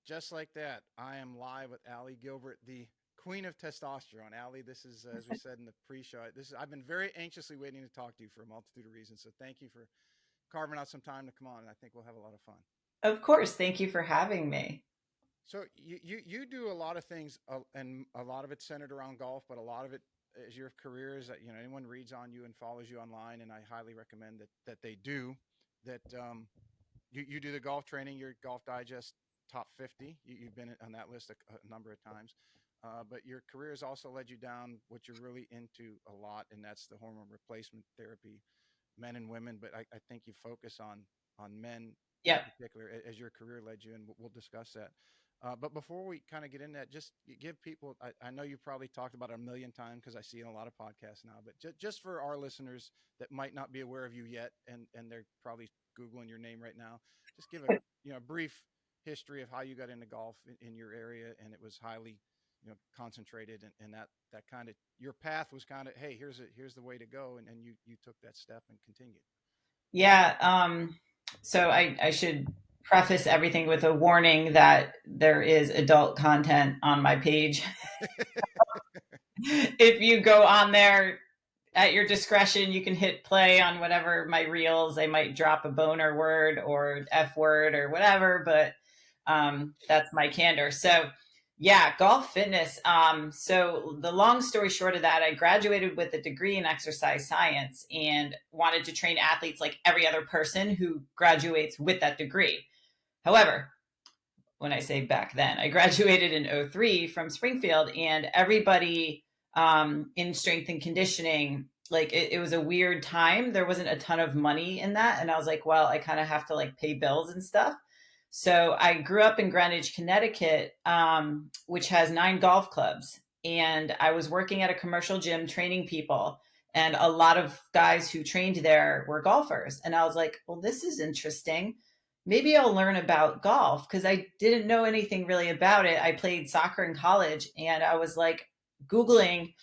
Just like that, I am live with Allie Gilbert, the queen of testosterone. Allie, this is, as we said in the pre-show, I've been very anxiously waiting to talk to you for a multitude of reasons. So thank you for carving out some time to come on, and I think we'll have a lot of fun. Of course. Thank you for having me. So you do a lot of things, and a lot of it's centered around golf, but a lot of it is your career. Is that anyone reads on you and follows you online, and I highly recommend that they do. That you do the golf training, your Golf Digest top 50. You've been on that list a number of times. But your career has also led you down what you're really into a lot, and that's the hormone replacement therapy, men and women. But I think you focus on men in Yep. particular as your career led you, and we'll discuss that. But before we kind of get into that, just give people, I know you probably talked about it a million times because I see in a lot of podcasts now, but just for our listeners that might not be aware of you yet, and they're probably Googling your name right now, just give a brief history of how you got into golf in your area, and it was highly concentrated, and that kind of your path was kind of, hey, here's the way to go, and you took that step and continued. Yeah. So I should preface everything with a warning that there is adult content on my page. If you go on there at your discretion, you can hit play on whatever my reels. They might drop a boner word or F word or whatever, but that's my candor. So, yeah, golf fitness. So, the long story short of that, I graduated with a degree in exercise science and wanted to train athletes like every other person who graduates with that degree. However, when I say back then, I graduated in '03 from Springfield, and everybody in strength and conditioning, like it was a weird time. There wasn't a ton of money in that. And I was like, well, I kind of have to like pay bills and stuff. So I grew up in Greenwich, Connecticut, which has 9 golf clubs. And I was working at a commercial gym training people. And a lot of guys who trained there were golfers. And I was like, well, this is interesting. Maybe I'll learn about golf because I didn't know anything really about it. I played soccer in college and I was like Googling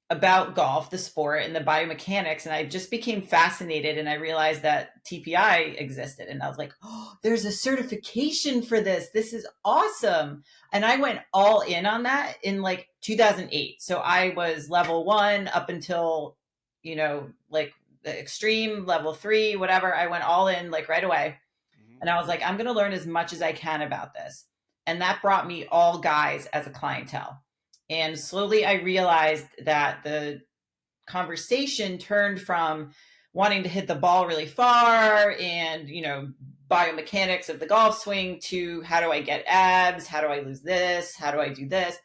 about golf, the sport, and the biomechanics. And I just became fascinated. And I realized that TPI existed. And I was like, oh, there's a certification for this. This is awesome. And I went all in on that in like 2008. So I was level 1 up until, like the extreme level 3, whatever. I went all in like right away. Hmm. And I was like, I'm going to learn as much as I can about this. And that brought me all guys as a clientele. And slowly I realized that the conversation turned from wanting to hit the ball really far and, biomechanics of the golf swing to how do I get abs? How do I lose this? How do I do this?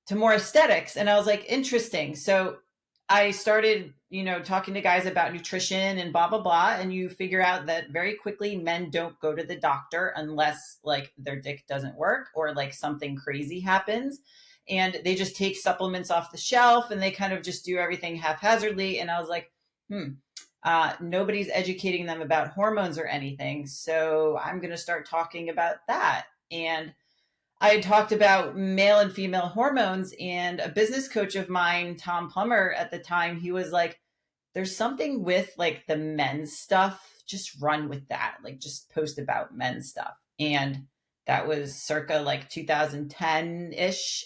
To more aesthetics. And I was like, interesting. So I started, talking to guys about nutrition and blah, blah, blah. And you figure out that very quickly men don't go to the doctor unless like their dick doesn't work or like something crazy happens. And they just take supplements off the shelf and they kind of just do everything haphazardly. And I was like, nobody's educating them about hormones or anything. So I'm going to start talking about that. And I had talked about male and female hormones, and a business coach of mine, Tom Plummer, at the time, he was like, there's something with like the men's stuff. Just run with that. Like, just post about men's stuff. And that was circa like 2010 ish.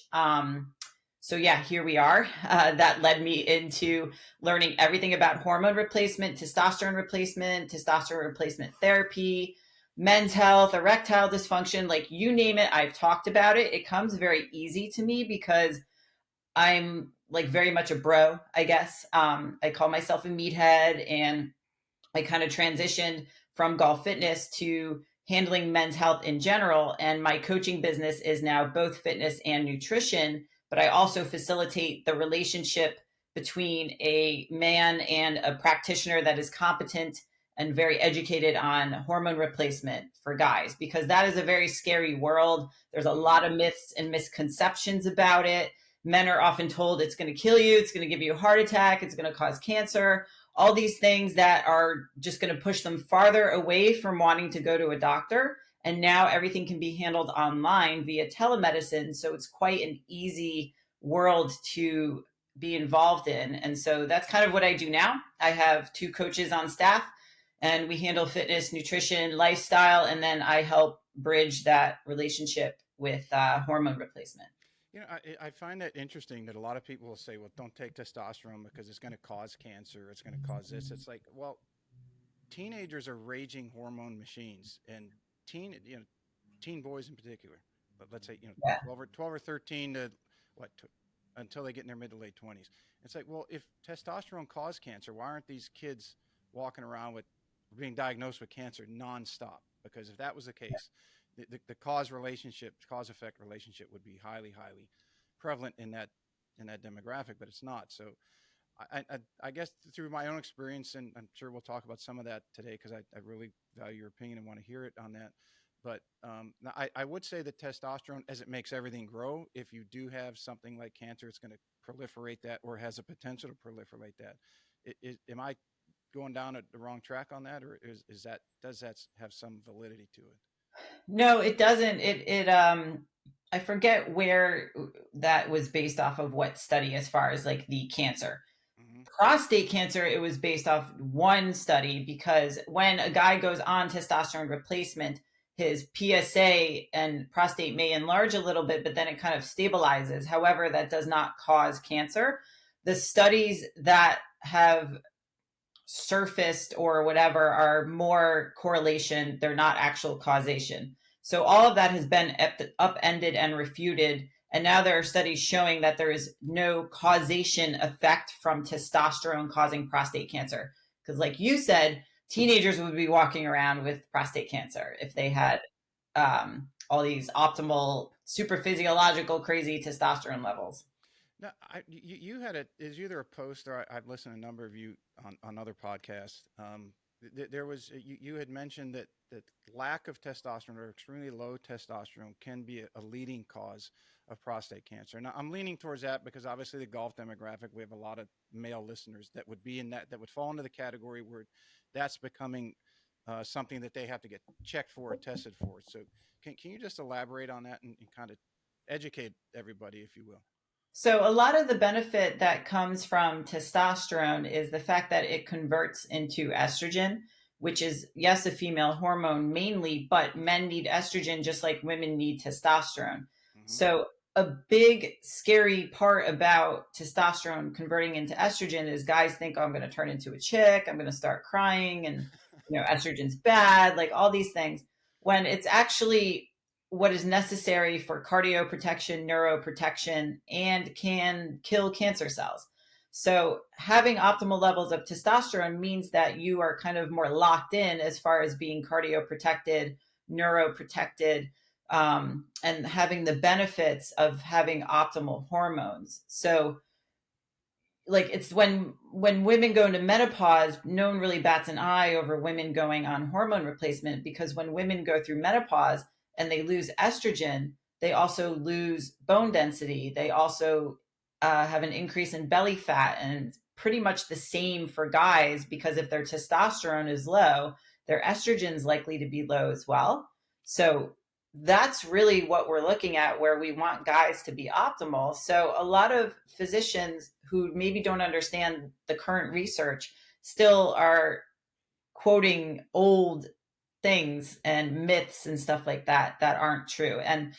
So, yeah, here we are. That led me into learning everything about hormone replacement, testosterone replacement therapy, men's health, erectile dysfunction, like you name it, I've talked about it. It comes very easy to me because I'm like very much a bro, I guess. I call myself a meathead, and I kind of transitioned from golf fitness to handling men's health in general. And my coaching business is now both fitness and nutrition, but I also facilitate the relationship between a man and a practitioner that is competent and very educated on hormone replacement for guys, because that is a very scary world. There's a Hmm. lot of myths and misconceptions about it. Men are often told it's going to kill you, it's going to give you a heart attack, it's going to cause cancer, all these things that are just going to push them farther away from wanting to go to a doctor. And now everything can be handled online via telemedicine. So it's quite an easy world to be involved in. And so that's kind of what I do now. I have 2 coaches on staff, and we handle fitness, nutrition, lifestyle. And then I help bridge that relationship with hormone replacement. I find that interesting that a lot of people will say, well, don't take testosterone because it's going to cause cancer. It's going to cause this. It's like, well, teenagers are raging hormone machines, and teen boys in particular. But let's say, Yeah. 12 or 13 to what to, until they get in their mid to late 20s. It's like, well, if testosterone caused cancer, why aren't these kids walking around with being diagnosed with cancer nonstop? Because if that was the case, the cause effect relationship would be highly prevalent in that demographic, but it's not. So I guess through my own experience, and I'm sure we'll talk about some of that today because I really value your opinion and want to hear it on that. But I would say that testosterone, as it makes everything grow, if you do have something like cancer, it's going to proliferate that or has a potential to proliferate that. Am I going down the wrong track on that, or does that have some validity to it? No, it doesn't. I forget where that was based off of what study as far as like the cancer. Mm-hmm. Prostate cancer, it was based off one study because when a guy goes on testosterone replacement, his PSA and prostate may enlarge a little bit, but then it kind of stabilizes. However, that does not cause cancer. The studies that have surfaced or whatever are more correlation, they're not actual causation. So all of that has been upended and refuted, and now there are studies showing that there is no causation effect from testosterone causing prostate cancer, because like you said, teenagers would be walking around with prostate cancer if they had all these optimal super physiological crazy testosterone levels. No, you had is either a post or I've listened to a number of you on other podcasts. There was you had mentioned that lack of testosterone or extremely low testosterone can be a leading cause of prostate cancer. Now I'm leaning towards that because obviously the golf demographic, we have a lot of male listeners that would be in that would fall into the category where that's becoming something that they have to get checked for or tested for. So can you just elaborate on that and kind of educate everybody, if you will? So, a lot of the benefit that comes from testosterone is the fact that it converts into estrogen, which is, yes, a female hormone mainly, but men need estrogen just like women need testosterone. Mm-hmm. So, a big scary part about testosterone converting into estrogen is guys think, oh, I'm going to turn into a chick, I'm going to start crying, and estrogen's bad, like all these things, when it's actually what is necessary for cardio protection, neuroprotection, and can kill cancer cells. So, having optimal levels of testosterone means that you are kind of more locked in as far as being cardio protected, neuroprotected, and having the benefits of having optimal hormones. So, like it's when women go into menopause, no one really bats an eye over women going on hormone replacement, because when women go through menopause and they lose estrogen, they also lose bone density, they also have an increase in belly fat, and it's pretty much the same for guys, because if their testosterone is low, their estrogen is likely to be low as well. So that's really what we're looking at, where we want guys to be optimal. So a lot of physicians who maybe don't understand the current research still are quoting old things and myths and stuff like that that aren't true. And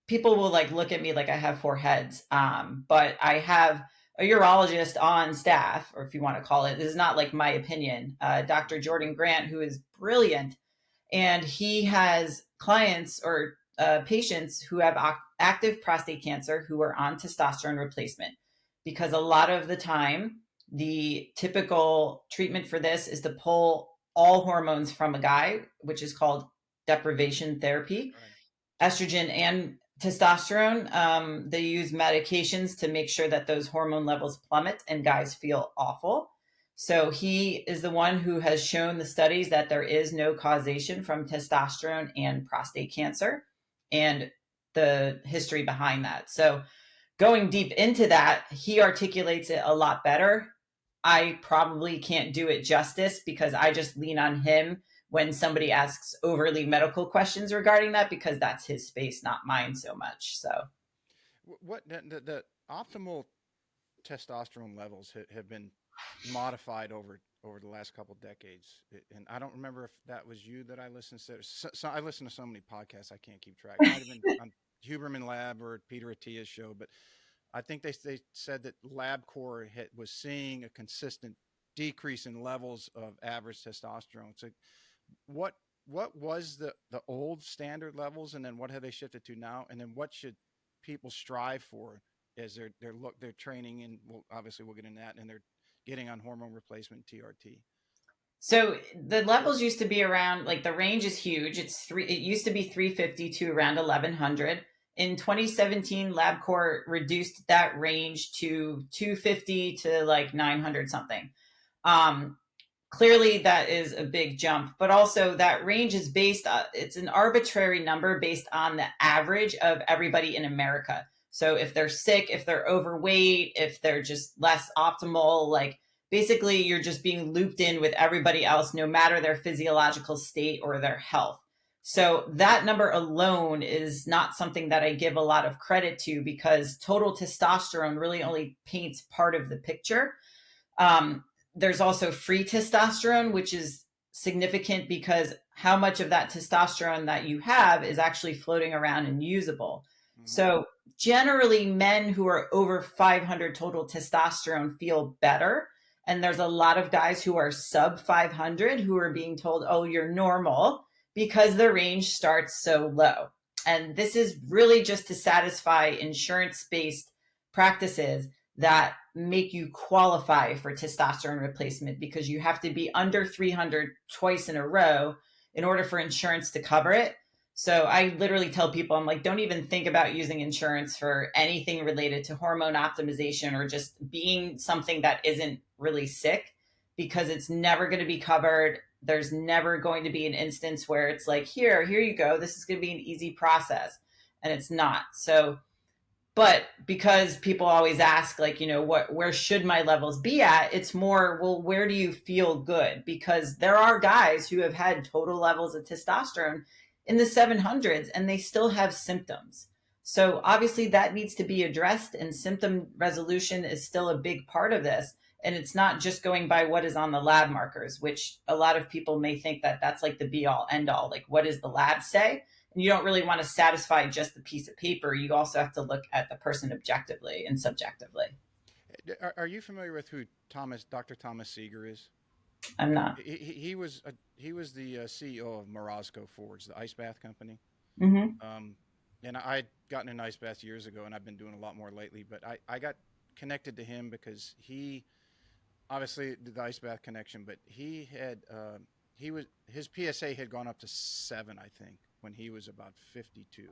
people will like look at me like I have four heads, but I have a urologist on staff, or if you want to call it, this is not like my opinion, Dr. Jordan Grant, who is brilliant, and he has clients or patients who have active prostate cancer who are on testosterone replacement, because a lot of the time the typical treatment for this is to pull all hormones from a guy, which is called deprivation therapy, Right. estrogen and testosterone. They use medications to make sure that those hormone levels plummet and guys feel awful. So he is the one who has shown the studies that there is no causation from testosterone and prostate cancer, and the history behind that. So going deep into that, he articulates it a lot better. I probably can't do it justice because I just lean on him when somebody asks overly medical questions regarding that, because that's his space, not mine so much. So, What the optimal testosterone levels have been modified over the last couple decades. And I don't remember if that was you that I listened to. So I listen to so many podcasts I can't keep track. It might have been on Huberman Lab or Peter Attia's show, but I think they said that LabCorp was seeing a consistent decrease in levels of average testosterone. So what what was the old standard levels, and then what have they shifted to now, and then what should people strive for as they're training, and obviously we'll get into that, and they're getting on hormone replacement TRT. So the levels used to be around, like, the range is huge. It used to be 350 to around 1100. In 2017, LabCorp reduced that range to 250 to like 900 something. Um, Clearly that is a big jump, but also that range is it's an arbitrary number based on the average of everybody in America. So if they're sick, if they're overweight, if they're just less optimal, like, basically you're just being looped in with everybody else, no matter their physiological state or their health. So that number alone is not something that I give a lot of credit to, because total testosterone really only paints part of the picture. um, there's also free testosterone, which is significant because how much of that testosterone that you have is actually floating around and usable. Mm-hmm. So generally, men who are over 500 total testosterone feel better. And there's a lot of guys who are sub 500 who are being told, oh, you're normal, because the range starts so low. And this is really just to satisfy insurance based practices that make you qualify for testosterone replacement, because you have to be under 300 twice in a row in order for insurance to cover it. So I literally tell people, I'm like, don't even think about using insurance for anything related to hormone optimization or just being something that isn't really sick, because it's never going to be covered. There's never going to be an instance where it's like, here you go, this is going to be an easy process. And it's not. So, but because people always ask, like, where should my levels be at, it's more, well, where do you feel good? Because there are guys who have had total levels of testosterone in the 700s and they still have symptoms. So obviously that needs to be addressed, and symptom resolution is still a big part of this. And it's not just going by what is on the lab markers, which a lot of people may think that that's like the be all end all. Like, what does the lab say? You don't really want to satisfy just the piece of paper. You also have to look at the person objectively and subjectively. Are you familiar with who Dr. Thomas Seeger is? I'm not. He was the CEO of Morosco Forge, the ice bath company. Mm-hmm. And I'd gotten an ice bath years ago, and I've been doing a lot more lately. But I got connected to him because he obviously did the ice bath connection, but his PSA had gone up to 7, I think, when he was about 52.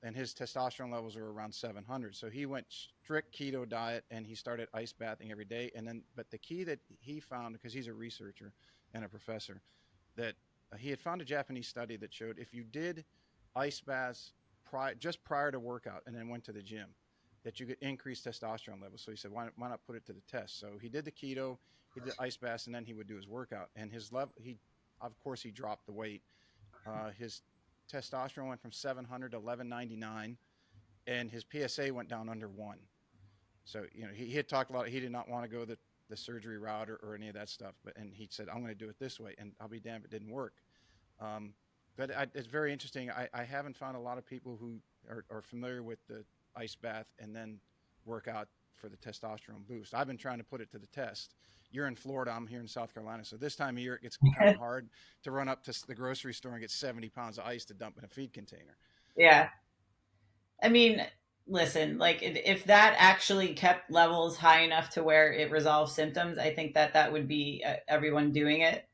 And his testosterone levels were around 700. So he went strict keto diet, and he started ice bathing every day. And then, but the key that he found, because he's a researcher and a professor, that he had found a Japanese study that showed if you did ice baths just prior to workout and then went to the gym, that you could increase testosterone levels. So he said, why not put it to the test? So he did the keto, he did ice baths, and then he would do his workout. And his level, of course, he dropped the weight. His testosterone went from 700 to 1199, and his PSA went down under 1. So, he had talked a lot. He did not want to go the surgery route or any of that stuff. And he said, I'm going to do it this way. And I'll be damned if it didn't work. But it's very interesting. I haven't found a lot of people who are familiar with the ice bath and then work out for the testosterone boost. I've been trying to put it to the test. You're in Florida, I'm here in South Carolina. So this time of year, it gets kind of hard to run up to the grocery store and get 70 pounds of ice to dump in a feed container. Yeah. I mean, listen, like, if that actually kept levels high enough to where it resolves symptoms, I think that would be everyone doing it.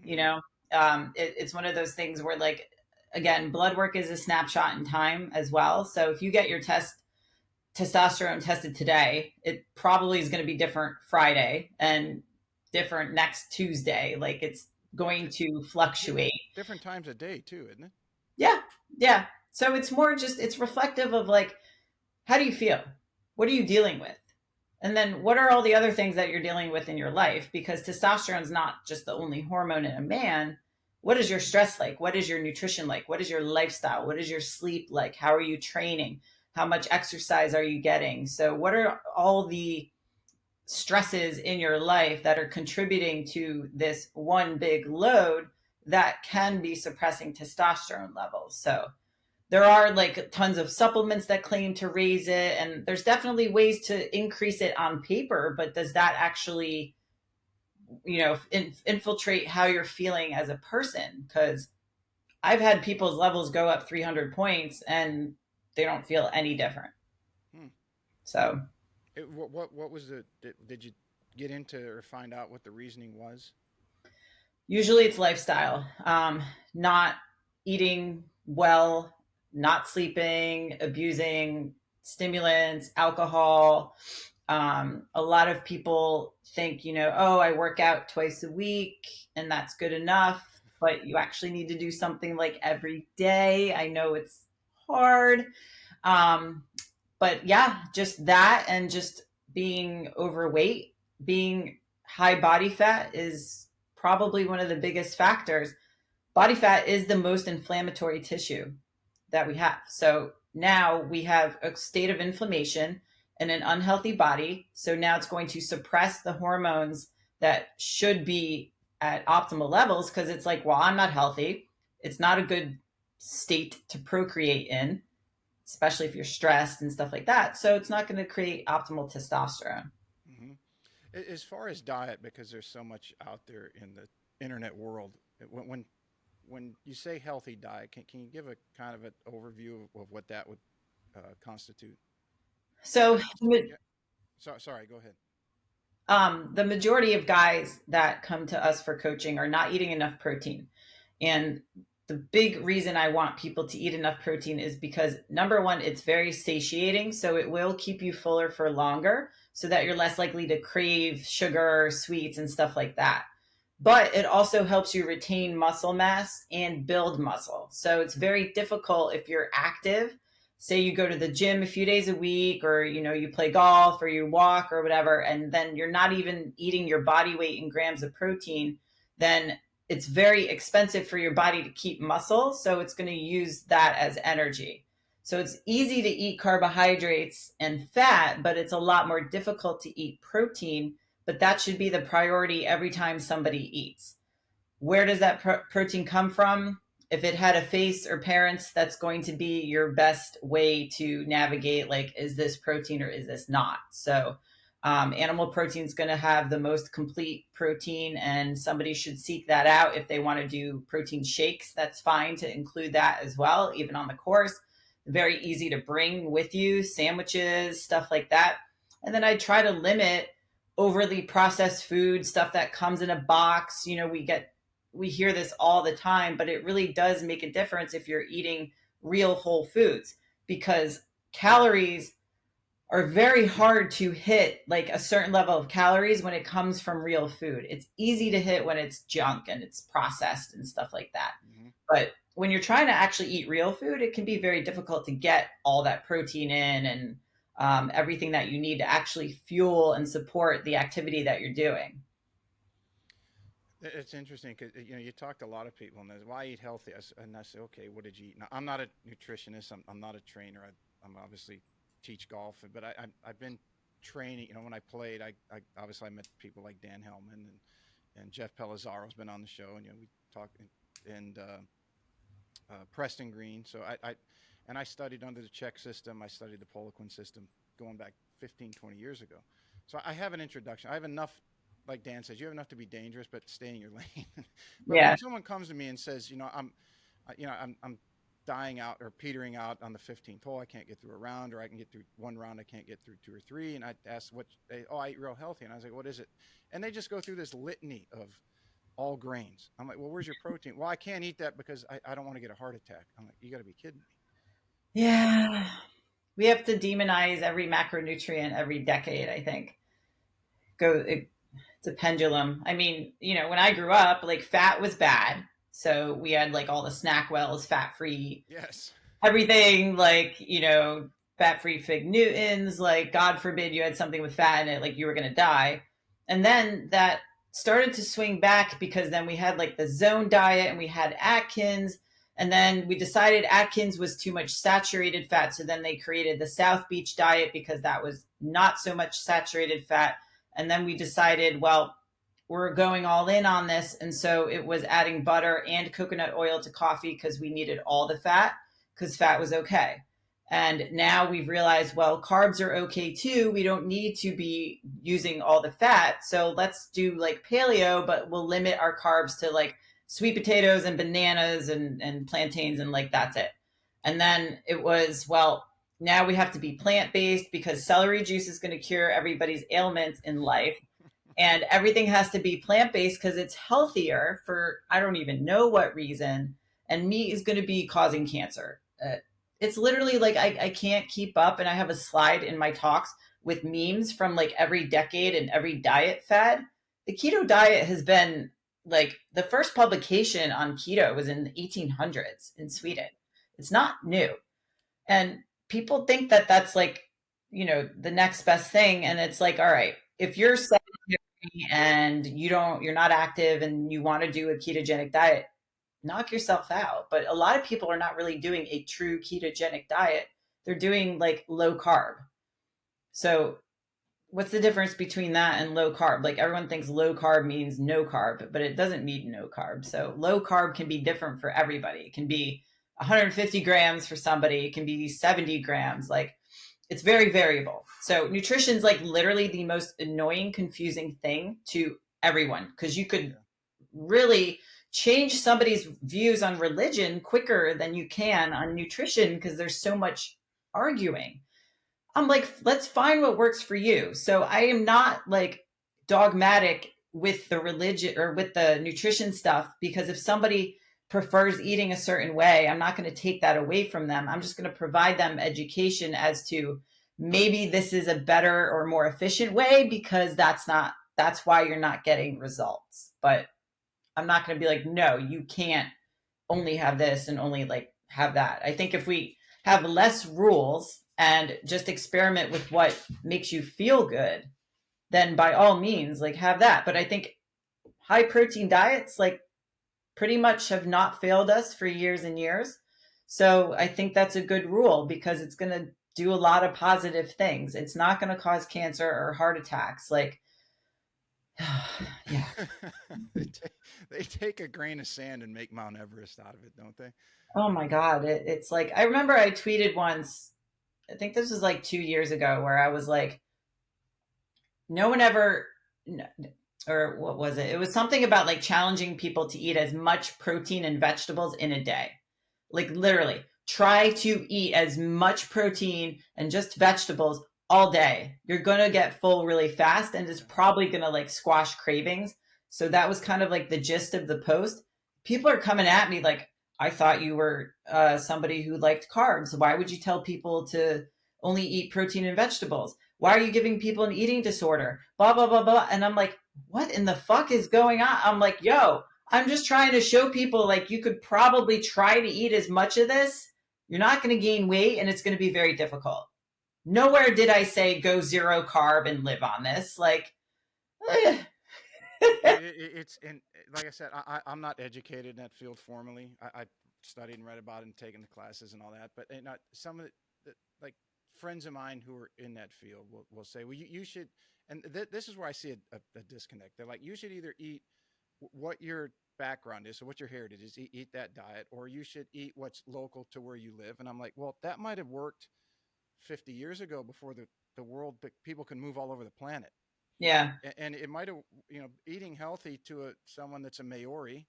It's one of those things where, like, again, blood work is a snapshot in time as well. So if you get your testosterone tested today, it probably is going to be different Friday and different next Tuesday. Like, it's going to fluctuate. Different times a day too, isn't it? Yeah. So it's more just, it's reflective of, like, how do you feel? What are you dealing with? And then what are all the other things that you're dealing with in your life? Because testosterone is not just the only hormone in a man. What is your stress like? What is your nutrition like? What is your lifestyle? What is your sleep like? How are you training? How much exercise are you getting? So what are all the stresses in your life that are contributing to this one big load that can be suppressing testosterone levels. So there are like tons of supplements that claim to raise it, and there's definitely ways to increase it on paper, but does that actually, infiltrate how you're feeling as a person? Because I've had people's levels go up 300 points and they don't feel any different. Hmm. So What was did you get into or find out what the reasoning was? usually it's lifestyle, not eating well, not sleeping, abusing stimulants, alcohol. A lot of people think, oh, I work out twice a week and that's good enough, but you actually need to do something like every day. I know it's hard. Um, but yeah, just that, and just being overweight, being high body fat is probably one of the biggest factors. Body fat is the most inflammatory tissue that we have. So now we have a state of inflammation in an unhealthy body. So now it's going to suppress the hormones that should be at optimal levels, because it's like, well, I'm not healthy. It's not a good state to procreate in, especially if you're stressed and stuff like that. So it's not going to create optimal testosterone. Hmm. As far as diet, because there's so much out there in the internet world, when you say healthy diet, can you give a kind of an overview of what that would constitute? So Yeah. Sorry. Go ahead. the majority of guys that come to us for coaching are not eating enough protein. And the big reason I want people to eat enough protein is because, number one, it's very satiating. So it will keep you fuller for longer so that you're less likely to crave sugar, sweets, and stuff like that. But it also helps you retain muscle mass and build muscle. So it's very difficult if you're active. Say you go to the gym a few days a week, or you play golf or you walk or whatever, and then you're not even eating your body weight in grams of protein, then it's very expensive for your body to keep muscle. So it's going to use that as energy. So it's easy to eat carbohydrates and fat, but it's a lot more difficult to eat protein. But that should be the priority every time somebody eats. Where does that protein come from? If it had a face or parents, that's going to be your best way to navigate, like, is this protein or is this not? So animal protein is going to have the most complete protein, and somebody should seek that out. If they want to do protein shakes, that's fine to include that as well, even on the course. Very easy to bring with you, sandwiches, stuff like that. And then I try to limit overly processed food, stuff that comes in a box. We hear this all the time, but it really does make a difference if you're eating real whole foods, because calories are very hard to hit, like a certain level of calories when it comes from real food. It's easy to hit when it's junk and it's processed and stuff like that. Hmm. But when you're trying to actually eat real food, it can be very difficult to get all that protein in, and everything that you need to actually fuel and support the activity that you're doing. It's interesting because you talk to a lot of people and they say, "Why eat healthy?" And I say, "Okay, what did you eat?" Now, I'm not a nutritionist. I'm not a trainer. I'm obviously teach golf, but I've been training. When I played, I obviously I met people like Dan Hellman and Jeff Pelizzaro's been on the show, and we talked, and Preston Green. So I studied under the Czech system. I studied the Poliquin system going back 15, 20 years ago. So I have an introduction. I have enough, like Dan says, you have enough to be dangerous, but stay in your lane. But when Yeah. someone comes to me and says, I'm dying out or petering out on the 15th hole, I can't get through a round, or I can get through one round, I can't get through two or three, and I ask I eat real healthy, and I was like, what is it? And they just go through this litany of all grains. I'm like, well, where's your protein? Well, I can't eat that because I don't want to get a heart attack. I'm like, you got to be kidding me. Yeah. We have to demonize every macronutrient every decade, I think. It's a pendulum. I mean, when I grew up, like, fat was bad. So we had like all the snack wells, fat free, Yes. everything, like, fat free Fig Newtons. Like, God forbid you had something with fat in it, like you were going to die. And then that started to swing back, because then we had like the zone diet and we had Atkins. And then we decided Atkins was too much saturated fat. So then they created the South Beach diet, because that was not so much saturated fat. And then we decided, well, we're going all in on this. And so it was adding butter and coconut oil to coffee because we needed all the fat, because fat was okay. And now we've realized, well, carbs are okay too. We don't need to be using all the fat. So let's do like paleo, but we'll limit our carbs to like sweet potatoes and bananas and plantains, and like that's it. And then it was, well, now we have to be plant based because celery juice is going to cure everybody's ailments in life. And everything has to be plant based because it's healthier for I don't even know what reason. And meat is going to be causing cancer. It's literally like I can't keep up. And I have a slide in my talks with memes from like every decade and every diet fad. The keto diet has been like the first publication on keto was in the 1800s in Sweden. It's not new. And people think that that's like, the next best thing. And it's like, all right, if you're and you're not active and you want to do a ketogenic diet, knock yourself out. But a lot of people are not really doing a true ketogenic diet. They're doing like low carb. So what's the difference between that and low carb? Like everyone thinks low carb means no carb, but it doesn't mean no carb. So low carb can be different for everybody. It can be 150 grams for somebody, it can be 70 grams. Like it's very variable. So nutrition's like literally the most annoying, confusing thing to everyone because you could really change somebody's views on religion quicker than you can on nutrition because there's so much arguing. I'm like, let's find what works for you. So I am not like dogmatic with the religion or with the nutrition stuff because if somebody prefers eating a certain way, I'm not going to take that away from them. I'm just going to provide them education as to maybe this is a better or more efficient way because that's why you're not getting results. But I'm not going to be like, no, you can't only have this and only like have that. I think if we have less rules and just experiment with what makes you feel good, then by all means, like have that. But I think high protein diets, like pretty much have not failed us for years and years. So I think that's a good rule because it's going to do a lot of positive things. It's not going to cause cancer or heart attacks. Like, yeah. They take a grain of sand and make Mount Everest out of it, don't they? Oh my God. It's like, I remember I tweeted once, I think this was like 2 years ago, where I was like, no one ever, or what was it? It was something about like challenging people to eat as much protein and vegetables in a day. Like literally, try to eat as much protein and just vegetables all day. You're going to get full really fast and it's probably going to like squash cravings. So that was kind of like the gist of the post. People are coming at me like, I thought you were somebody who liked carbs. Why would you tell people to only eat protein and vegetables? Why are you giving people an eating disorder? Blah, blah, blah, blah. And I'm like, what in the fuck is going on? I'm like, yo, I'm just trying to show people like you could probably try to eat as much of this. You're not going to gain weight and it's going to be very difficult. Nowhere did I say go zero carb and live on this. Like, It's and like I said, I'm not educated in that field formally. I studied and read about it and taken the classes and all that. But not some of the like friends of mine who are in that field will say, well, you should. And this is where I see a disconnect. They're like, you should either eat what your background is, so what your heritage is, eat that diet, or you should eat what's local to where you live. And I'm like, well, that might have worked 50 years ago before the world, but people can move all over the planet. yeah, And it might have, eating healthy to someone that's a Maori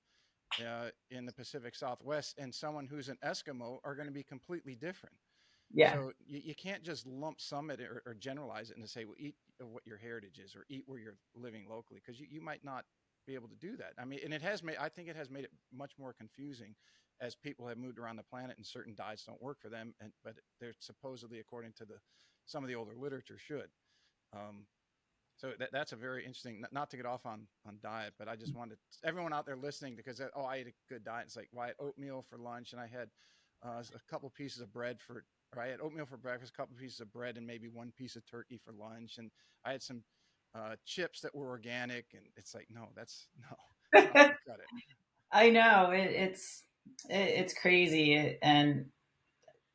in the Pacific Southwest and someone who's an Eskimo are going to be completely different. yeah, So you can't just lump sum it or generalize it and say, well, eat what your heritage is or eat where you're living locally, because you might not be able to do that. I mean, and I think it has made it much more confusing as people have moved around the planet and certain diets don't work for them. But they're supposedly, according to some of the older literature, should. Um, so that's a very interesting, not to get off on diet, but I just wanted everyone out there listening because, oh, I ate a good diet. It's like, well, I had oatmeal for lunch and I had a couple pieces of bread or I had oatmeal for breakfast, a couple pieces of bread and maybe one piece of turkey for lunch. And I had some chips that were organic. And it's like, no, that's not going to cut it. I know it's crazy and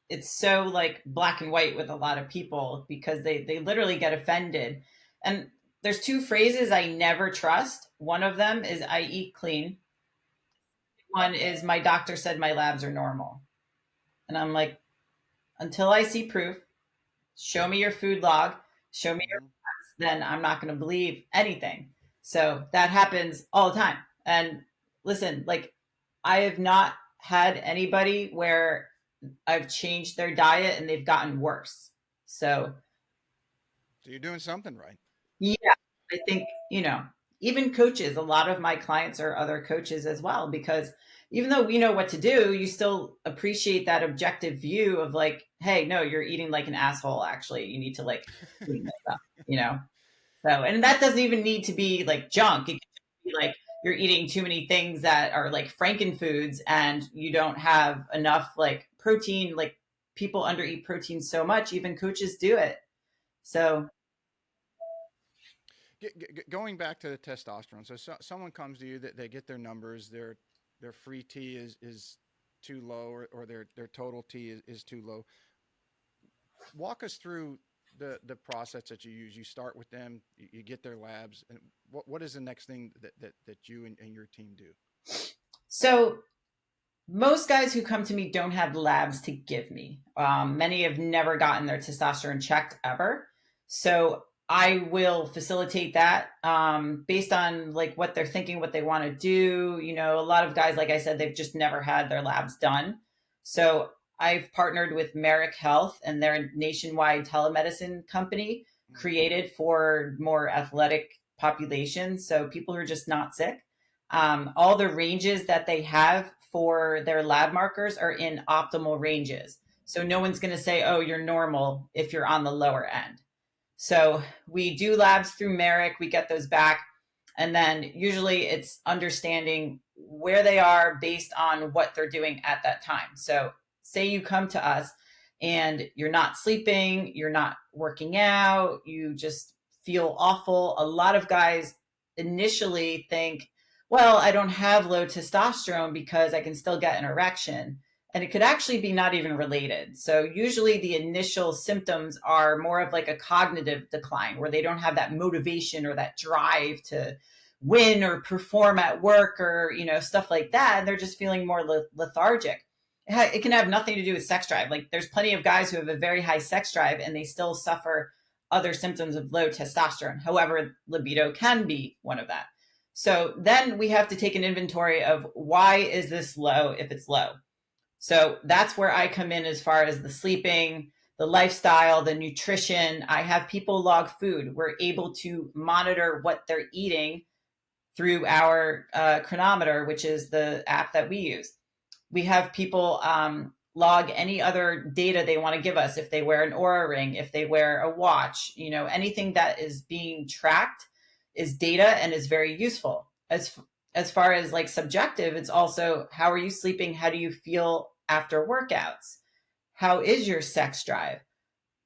it's so like black and white with a lot of people because they literally get offended. And there's two phrases I never trust. One of them is I eat clean. One is my doctor said my labs are normal. And I'm like, until I see proof, show me your food log, show me your Hmm. labs, then I'm not going to believe anything. So that happens all the time. And listen, like I have not had anybody where I've changed their diet and they've gotten worse. So So you're doing something right. yeah, I think, even coaches, a lot of my clients are other coaches as well, because even though we know what to do, you still appreciate that objective view of like, hey, no, you're eating like an asshole, actually. You need to like clean this up, you know? So, and that doesn't even need to be like junk. It can just be like you're eating too many things that are like frankenfoods and you don't have enough like protein. Like people undereat protein so much, even coaches do it. So, Going back to the testosterone, someone comes to you that they get their numbers, their free T is too low, or their total T is too low. Walk us through the process that you use. You start with them, you get their labs, and what is the next thing that you and your team do? so most guys who come to me don't have labs to give me. Many have never gotten their testosterone checked ever. So I will facilitate that based on like what they're thinking, what they want to do. A lot of guys, like I said, they've just never had their labs done. So I've partnered with Merrick Health, and they're a nationwide telemedicine company Hmm. created for more athletic populations. So people who are just not sick. All the ranges that they have for their lab markers are in optimal ranges. So no one's going to say, oh, you're normal if you're on the lower end. So we do labs through Merrick, we get those back. And then usually it's understanding where they are based on what they're doing at that time. So, say you come to us and you're not sleeping, you're not working out, you just feel awful. A lot of guys initially think, well, I don't have low testosterone because I can still get an erection. And it could actually be not even related. So, usually the initial symptoms are more of like a cognitive decline where they don't have that motivation or that drive to win or perform at work or stuff like that, and they're just feeling more lethargic. It can have nothing to do with sex drive. Like there's plenty of guys who have a very high sex drive and they still suffer other symptoms of low testosterone. However, libido can be one of that. So then we have to take an inventory of why is this low if it's low. So that's where I come in as far as the sleeping, the lifestyle, the nutrition. I have people log food. We're able to monitor what they're eating through our chronometer, which is the app that we use. We have people log any other data they want to give us. If they wear an Aura ring, if they wear a watch, anything that is being tracked is data and is very useful. As far as like subjective, it's also how are you sleeping? How do you feel after workouts? How is your sex drive?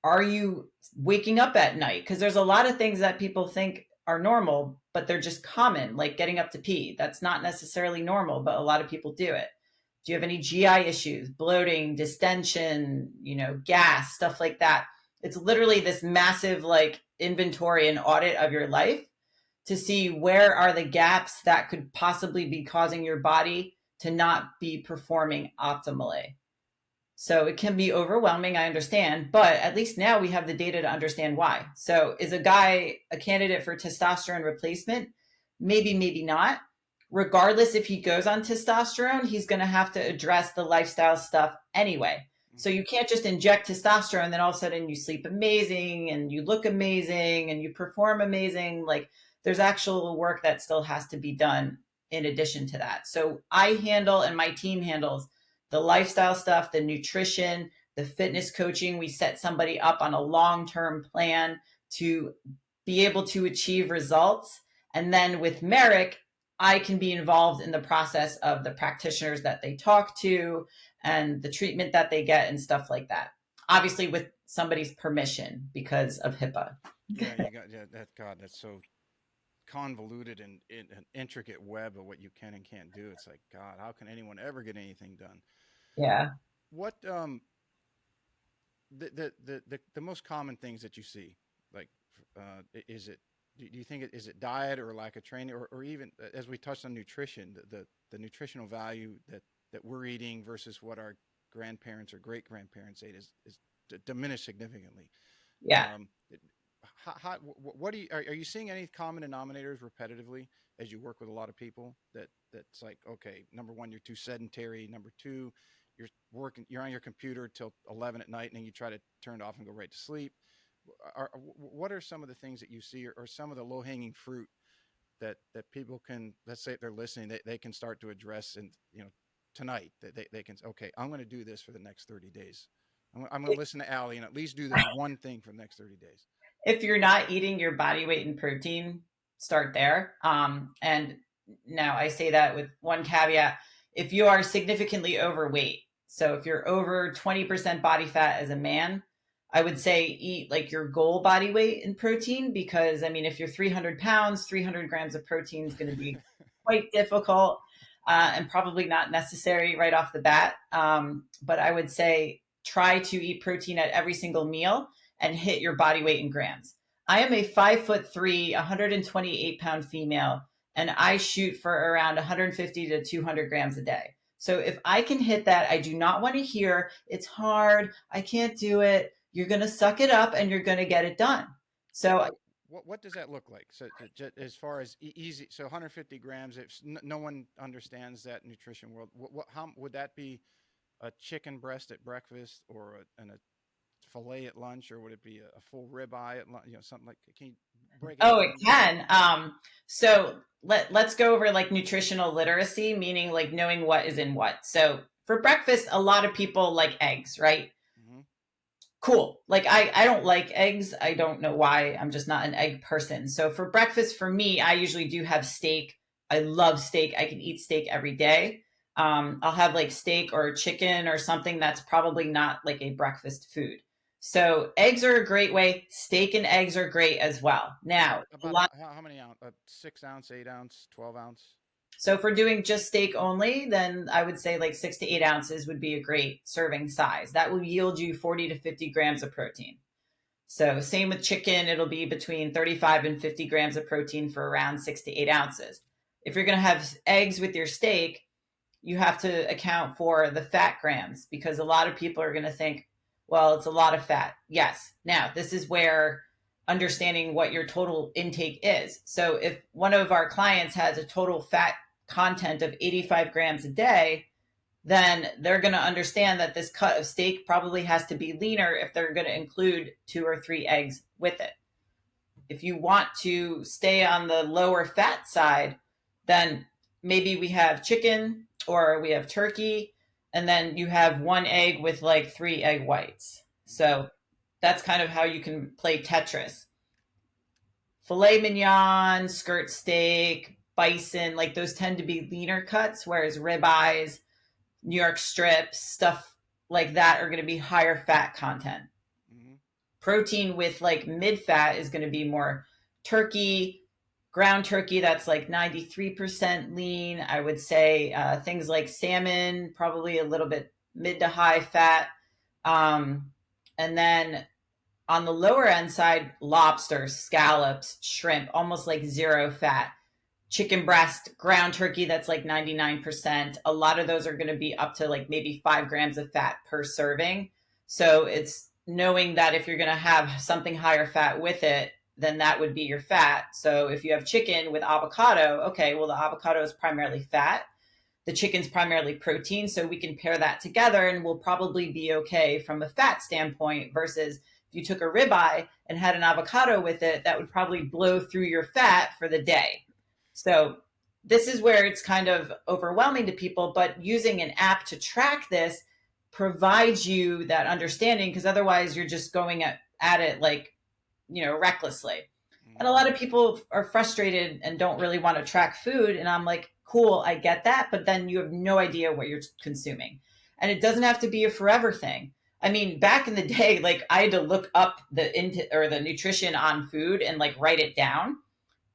Are you waking up at night? Because there's a lot of things that people think are normal, but they're just common, like getting up to pee. That's not necessarily normal, but a lot of people do it. Do you have any GI issues, bloating, distension, gas, stuff like that? It's literally this massive like inventory and audit of your life to see where are the gaps that could possibly be causing your body to not be performing optimally. So it can be overwhelming, I understand, but at least now we have the data to understand why. So is a guy a candidate for testosterone replacement? Maybe, maybe not. Regardless if he goes on testosterone, he's going to have to address the lifestyle stuff anyway. So you can't just inject testosterone and then all of a sudden you sleep amazing and you look amazing and you perform amazing. Like there's actual work that still has to be done in addition to that. So I handle and my team handles the lifestyle stuff, the nutrition, the fitness coaching. We set somebody up on a long term plan to be able to achieve results. And then with Merrick, I can be involved in the process of the practitioners that they talk to and the treatment that they get and stuff like that. Obviously, with somebody's permission because of HIPAA. Yeah, you got, yeah. That's so convoluted and an intricate web of what you can and can't do. It's like, God, how can anyone ever get anything done? Yeah. What the most common things that you see, like, is it Do you think is it diet or lack of training, or even as we touched on nutrition, the nutritional value that we're eating versus what our grandparents or great grandparents ate is diminished significantly. Yeah. Um, what do you are you seeing any common denominators repetitively as you work with a lot of people that's like, okay, number one, you're too sedentary. Number two, you're on your computer till 11 at night, and then you try to turn it off and go right to sleep. What are some of the things that you see, or some of the low hanging fruit that people can, let's say if they're listening, they can start to address, and tonight that they can, okay, I'm going to do this for the next 30 days. I'm going to listen to Allie and at least do this one thing for the next 30 days. If you're not eating your body weight in protein, start there. And now I say that with one caveat. If you are significantly overweight, so if you're over 20% body fat as a man, I would say eat like your goal body weight in protein, because I mean, if you're 300 pounds, 300 grams of protein is going to be quite difficult, and probably not necessary right off the bat. But I would say try to eat protein at every single meal and hit your body weight in grams. I am a 5'3", 128-pound female, and I shoot for around 150 to 200 grams a day. So if I can hit that, I do not want to hear it's hard, I can't do it. You're going to suck it up and you're going to get it done. So What does that look like? So as far as easy, so 150 grams. If no one understands that nutrition world, how would that be? A chicken breast at breakfast, or a fillet at lunch, or would it be a full ribeye at lunch? Something like. Can you break it oh, down it for me? can. So let's go over like nutritional literacy, meaning like knowing what is in what. So for breakfast, a lot of people like eggs, right? Mm-hmm. Cool. Like I don't like eggs. I don't know why. I'm just not an egg person. So for breakfast, for me, I usually do have steak. I love steak. I can eat steak every day. I'll have like steak or chicken or something that's probably not like a breakfast food. So eggs are a great way. Steak and eggs are great as well. Now, a About lot. how many ounce? 6 ounce, 8 ounce, 12 ounce. So if we're doing just steak only, then I would say like 6 to 8 ounces would be a great serving size. That will yield you 40 to 50 grams of protein. So same with chicken, it'll be between 35 and 50 grams of protein for around 6 to 8 ounces. If you're going to have eggs with your steak, you have to account for the fat grams, because a lot of people are going to think, well, it's a lot of fat. Yes. Now, this is where understanding what your total intake is. So if one of our clients has a total fat content of 85 grams a day, then they're going to understand that this cut of steak probably has to be leaner if they're going to include 2 or 3 eggs with it. If you want to stay on the lower fat side, then maybe we have chicken or we have turkey, and then you have 1 egg with like 3 egg whites. Mm-hmm. So that's kind of how you can play Tetris. Filet mignon, skirt steak, bison, like those tend to be leaner cuts, whereas ribeyes, New York strips, stuff like that are going to be higher fat content. Mm-hmm. Protein with like mid fat is going to be more turkey, ground turkey that's like 93% lean. I would say things like salmon, probably a little bit mid to high fat. And then on the lower end side, lobster, scallops, shrimp, almost like zero fat. Chicken breast, ground turkey that's like 99%. A lot of those are going to be up to like maybe 5 grams of fat per serving. So it's knowing that if you're going to have something higher fat with it, then that would be your fat. So if you have chicken with avocado, okay, well, the avocado is primarily fat. The chicken's primarily protein. So we can pair that together and we'll probably be okay from a fat standpoint, versus if you took a ribeye and had an avocado with it, that would probably blow through your fat for the day. So this is where it's kind of overwhelming to people, but using an app to track this provides you that understanding, because otherwise you're just going at it like, recklessly. And a Mm-hmm. lot of people are frustrated and don't really want to track food. And I'm like, cool, I get that. But then you have no idea what you're consuming. And it doesn't have to be a forever thing. I mean, back in the day, like I had to look up the nutrition on food and like write it down.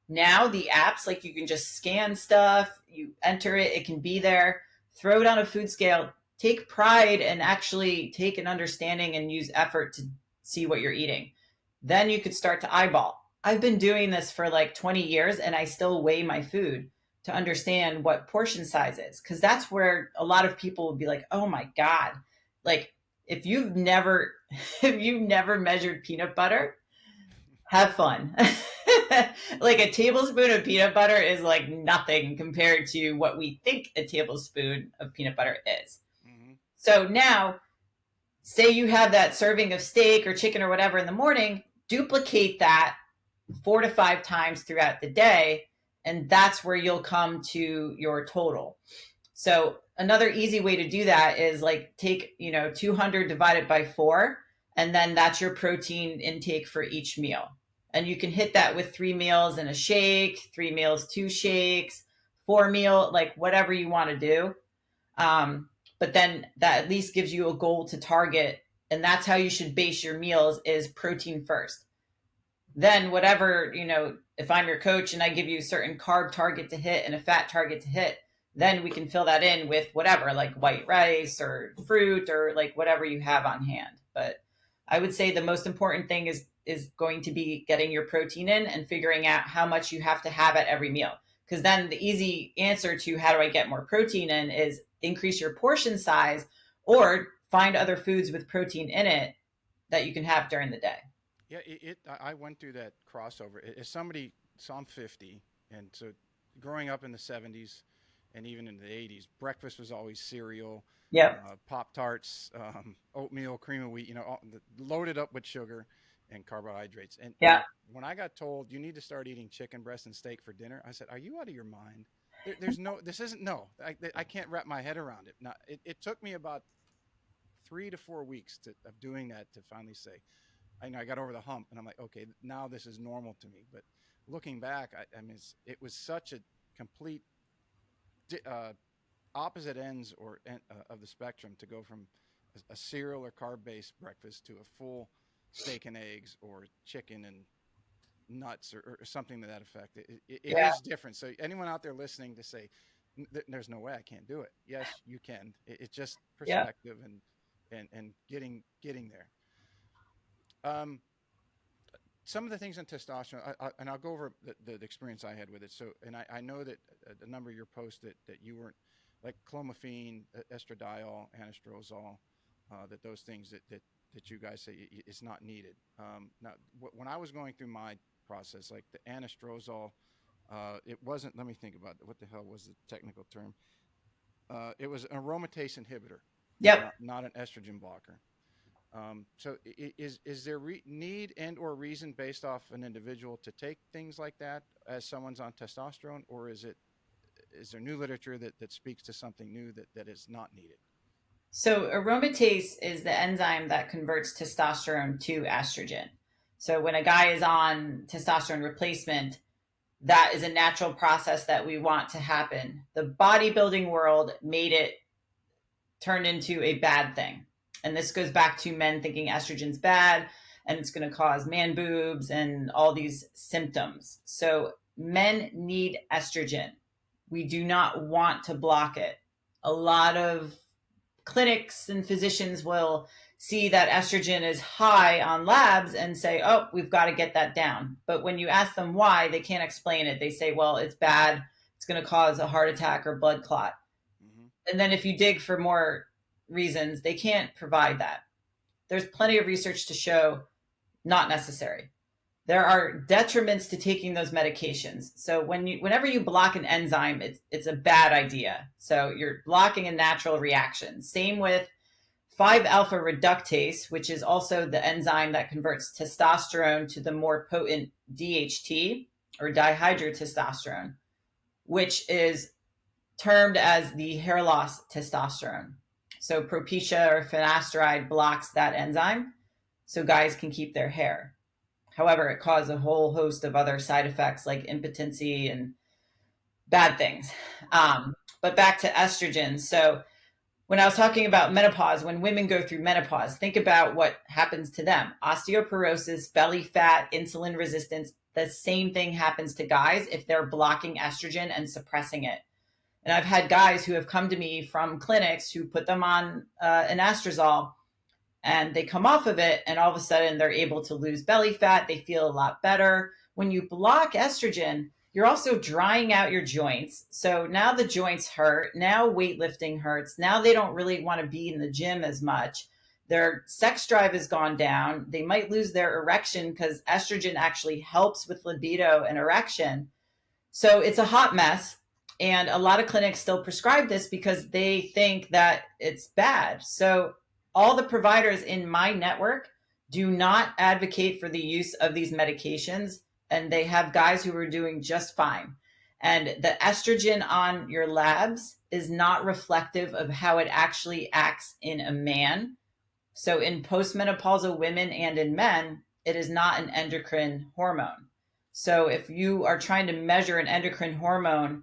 Now the apps, like you can just scan stuff, you enter it, it can be there, throw it on a food scale, take pride and actually take an understanding and use effort to see what you're eating. Then you could start to eyeball. I've been doing this for like 20 years and I still weigh my food to understand what portion size is. Cause that's where a lot of people would be like, oh my God. Like if you've never, if you've never measured peanut butter, have fun. Like a tablespoon of peanut butter is like nothing compared to what we think a tablespoon of peanut butter is. Mm-hmm. So now, say you have that serving of steak or chicken or whatever in the morning, duplicate that 4 to 5 times throughout the day, and that's where you'll come to your total. So another easy way to do that is like take, 200 divided by 4, and then that's your protein intake for each meal. And you can hit that with 3 meals and a shake, 3 meals, 2 shakes, 4 meal, like whatever you want to do. But then that at least gives you a goal to target. And that's how you should base your meals, is protein first. Then whatever, if I'm your coach and I give you a certain carb target to hit and a fat target to hit, then we can fill that in with whatever, like white rice or fruit or like whatever you have on hand. But I would say the most important thing is going to be getting your protein in and figuring out how much you have to have at every meal. Because then the easy answer to how do I get more protein in is increase your portion size or find other foods with protein in it that you can have during the day. Yeah, I went through that crossover. As somebody, so I'm 50, and so growing up in the 70s and even in the 80s, breakfast was always cereal, Yep. Pop Tarts, oatmeal, cream of wheat, loaded up with sugar and carbohydrates. And Yeah. when I got told you need to start eating chicken breast and steak for dinner, I said, "Are you out of your mind? There's no, this isn't no. I can't wrap my head around it." Now, it took me about 3 to 4 weeks of doing that to finally say, I know I got over the hump, and I'm like, okay, now this is normal to me. But looking back, I mean, it was such a complete uh, opposite ends of the spectrum to go from a cereal or carb-based breakfast to a full steak and eggs or chicken and nuts or something to that effect. It Yeah. is different. So anyone out there listening to say, there's no way I can't do it. Yes, you can. It's just Yeah. perspective and getting there. Um, some of the things on testosterone, and I'll go over the experience I had with it. So, and I know that a number of your posts that you weren't like clomiphene, estradiol, anastrozole, that those things that you guys say it's not needed. Now, when I was going through my process, like the anastrozole, it wasn't. Let me think about it. What the hell was the technical term? It was an aromatase inhibitor, Yep. not an estrogen blocker. So is there need and or reason based off an individual to take things like that as someone's on testosterone, or is there new literature that speaks to something new that is not needed? So aromatase is the enzyme that converts testosterone to estrogen. So when a guy is on testosterone replacement, that is a natural process that we want to happen. The bodybuilding world made it turn into a bad thing. And this goes back to men thinking estrogen's bad and it's going to cause man boobs and all these symptoms. So men need estrogen. We do not want to block it. A lot of clinics and physicians will see that estrogen is high on labs and say, oh, we've got to get that down. But when you ask them why, they can't explain it. They say, well, it's bad. It's going to cause a heart attack or blood clot. Mm-hmm. And then if you dig for more reasons, they can't provide that. There's plenty of research to show not necessary. There are detriments to taking those medications. So whenever you block an enzyme, it's a bad idea. So you're blocking a natural reaction. Same with 5-alpha reductase, which is also the enzyme that converts testosterone to the more potent DHT or dihydrotestosterone, which is termed as the hair loss testosterone. So Propecia or finasteride blocks that enzyme so guys can keep their hair. However, it causes a whole host of other side effects like impotency and bad things. But back to estrogen. So when I was talking about menopause, when women go through menopause, think about what happens to them. Osteoporosis, belly fat, insulin resistance. The same thing happens to guys if they're blocking estrogen and suppressing it. And I've had guys who have come to me from clinics who put them on an anastrozole and they come off of it and all of a sudden they're able to lose belly fat. They feel a lot better. when you block estrogen, you're also drying out your joints. So now the joints hurt. Now weightlifting hurts. Now they don't really want to be in the gym as much. Their sex drive has gone down. They might lose their erection because estrogen actually helps with libido and erection. So it's a hot mess. And a lot of clinics still prescribe this because they think that it's bad. So all the providers in my network do not advocate for the use of these medications. And they have guys who are doing just fine. And the estrogen on your labs is not reflective of how it actually acts in a man. So in postmenopausal women and in men, it is not an endocrine hormone. So if you are trying to measure an endocrine hormone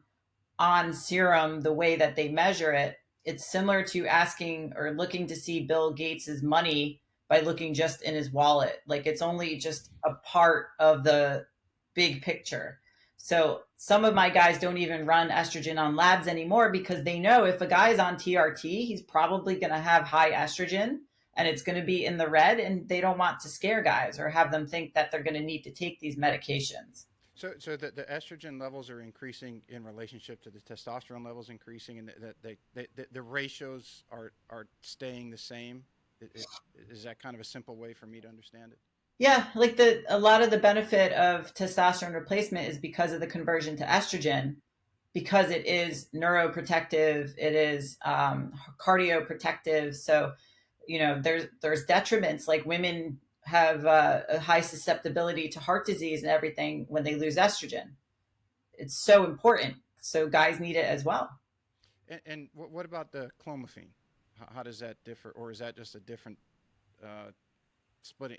on serum the way that they measure it, it's similar to asking or looking to see Bill Gates's money by looking just in his wallet. Like it's only just a part of the big picture. So some of my guys don't even run estrogen on labs anymore because they know if a guy is on TRT, he's probably going to have high estrogen and it's going to be in the red, and they don't want to scare guys or have them think that they're going to need to take these medications. So the estrogen levels are increasing in relationship to the testosterone levels increasing, and that the ratios are staying the same. Is that kind of a simple way for me to understand it? Yeah, like a lot of the benefit of testosterone replacement is because of the conversion to estrogen, because it is neuroprotective, it is cardioprotective. So, there's detriments like women have a high susceptibility to heart disease and everything when they lose estrogen. It's so important. So guys need it as well. And what about the clomiphene? How does that differ, or is that just a different uh, splitting?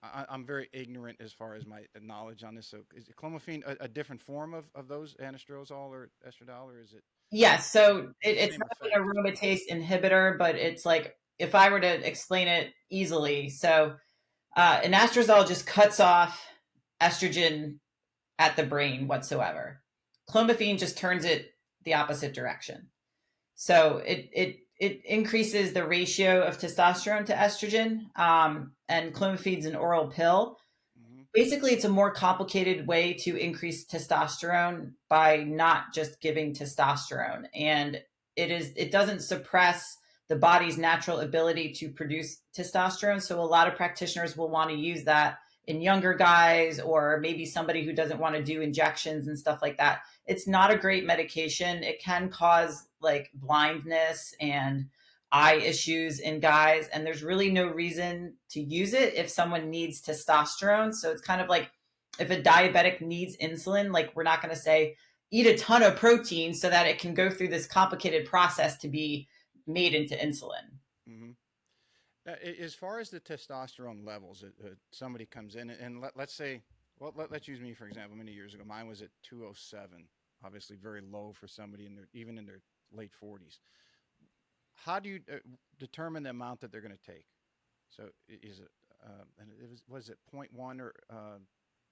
I'm very ignorant as far as my knowledge on this. So is clomiphene a different form of those anastrozole or estradiol, or is it Yes. So it's same not an effect? aromatase inhibitor, but it's like, if I were to explain it easily, so anastrozole just cuts off estrogen at the brain whatsoever. Clomiphene just turns it the opposite direction. So it increases the ratio of testosterone to estrogen. And clomiphene's an oral pill. Hmm. Basically, it's a more complicated way to increase testosterone by not just giving testosterone, and it doesn't suppress the body's natural ability to produce testosterone. So a lot of practitioners will want to use that in younger guys, or maybe somebody who doesn't want to do injections and stuff like that. It's not a great medication. It can cause like blindness and eye issues in guys, and there's really no reason to use it if someone needs testosterone. So it's kind of like if a diabetic needs insulin, like we're not going to say eat a ton of protein so that it can go through this complicated process to be made into insulin. Hmm. As far as the testosterone levels, somebody comes in and let's say, well, let's use me for example. Many years ago, mine was at 207. Obviously, very low for somebody in their even in their late 40s. How do you determine the amount that they're going to take? So is it and was it point 0.1 or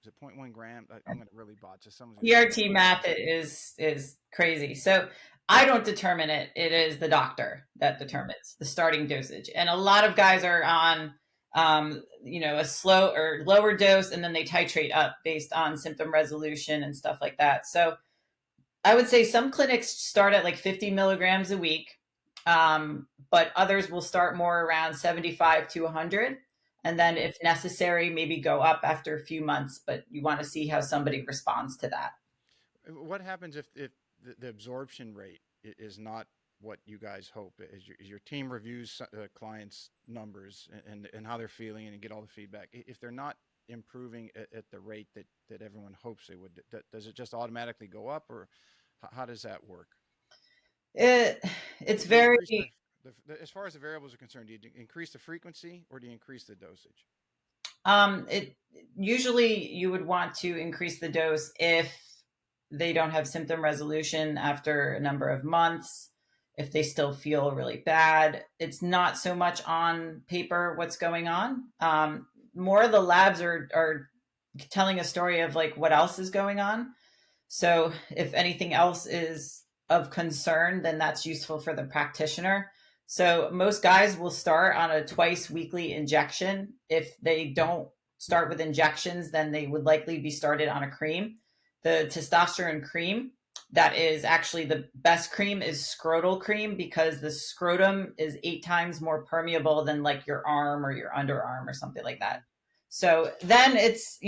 is it point 0.1 gram? I'm going to really botch this. Someone's going to TRT correct me. math is crazy. So I don't determine it. It is the doctor that determines the starting dosage. And a lot of guys are on a slow or lower dose, and then they titrate up based on symptom resolution and stuff like that. So I would say some clinics start at like 50 milligrams a week, but others will start more around 75 to 100. And then, if necessary, maybe go up after a few months, but you want to see how somebody responds to that. What happens if the absorption rate is not what you guys hope? As your team reviews clients' numbers and how they're feeling and get all the feedback, if they're not improving at the rate that everyone hopes they would, does it just automatically go up, or how does that work? It, it's Do you very increase as far as the variables are concerned, do you increase the frequency or do you increase the dosage? it usually you would want to increase the dose if they don't have symptom resolution after a number of months, if they still feel really bad. It's not so much on paper what's going on. More of the labs are telling a story of like what else is going on. So if anything else is of concern, then that's useful for the practitioner. So most guys will start on a twice weekly injection if they don't start with injections, then they would likely be started on a cream. The testosterone cream that is actually the best cream is scrotal cream, because the scrotum is 8 times more permeable than like your arm or your underarm or something like that. Hmm. So then it's,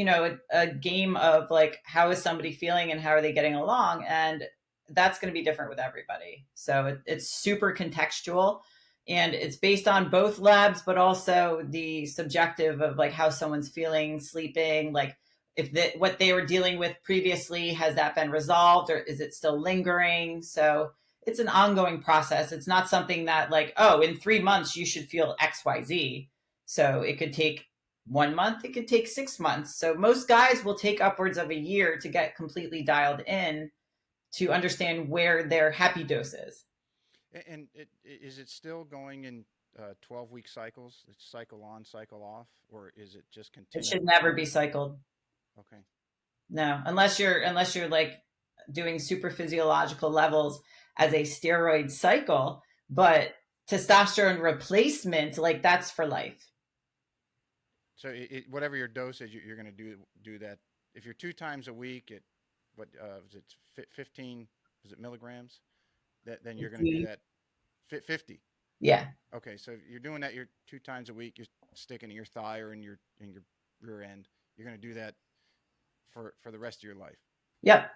a game of like, how is somebody feeling and how are they getting along? And that's going to be different with everybody. So it's super contextual, and it's based on both labs, but also the subjective of like how someone's feeling, sleeping, like if what they were dealing with previously, has that been resolved or is it still lingering? So it's an ongoing process. It's not something that like, oh, in 3 months you should feel XYZ. So it could take 1 month, it could take 6 months. So most guys will take upwards of a year to get completely dialed in to understand where their happy dose is. And is it still going in 12-week cycles? It's cycle on, cycle off, or is it just It should continual? never be cycled. Okay. No, unless you're like doing super physiological levels as a steroid cycle, but testosterone replacement, like that's for life. So whatever your dose is, you're going to do that. If you're 2 times a week at what was it 15? Was it milligrams? Then you're going to do that 50. Yeah. Okay, so if you're doing that, you're 2 times a week. You're sticking to your thigh or in your rear end. You're going to do that for the rest of your life. Yep.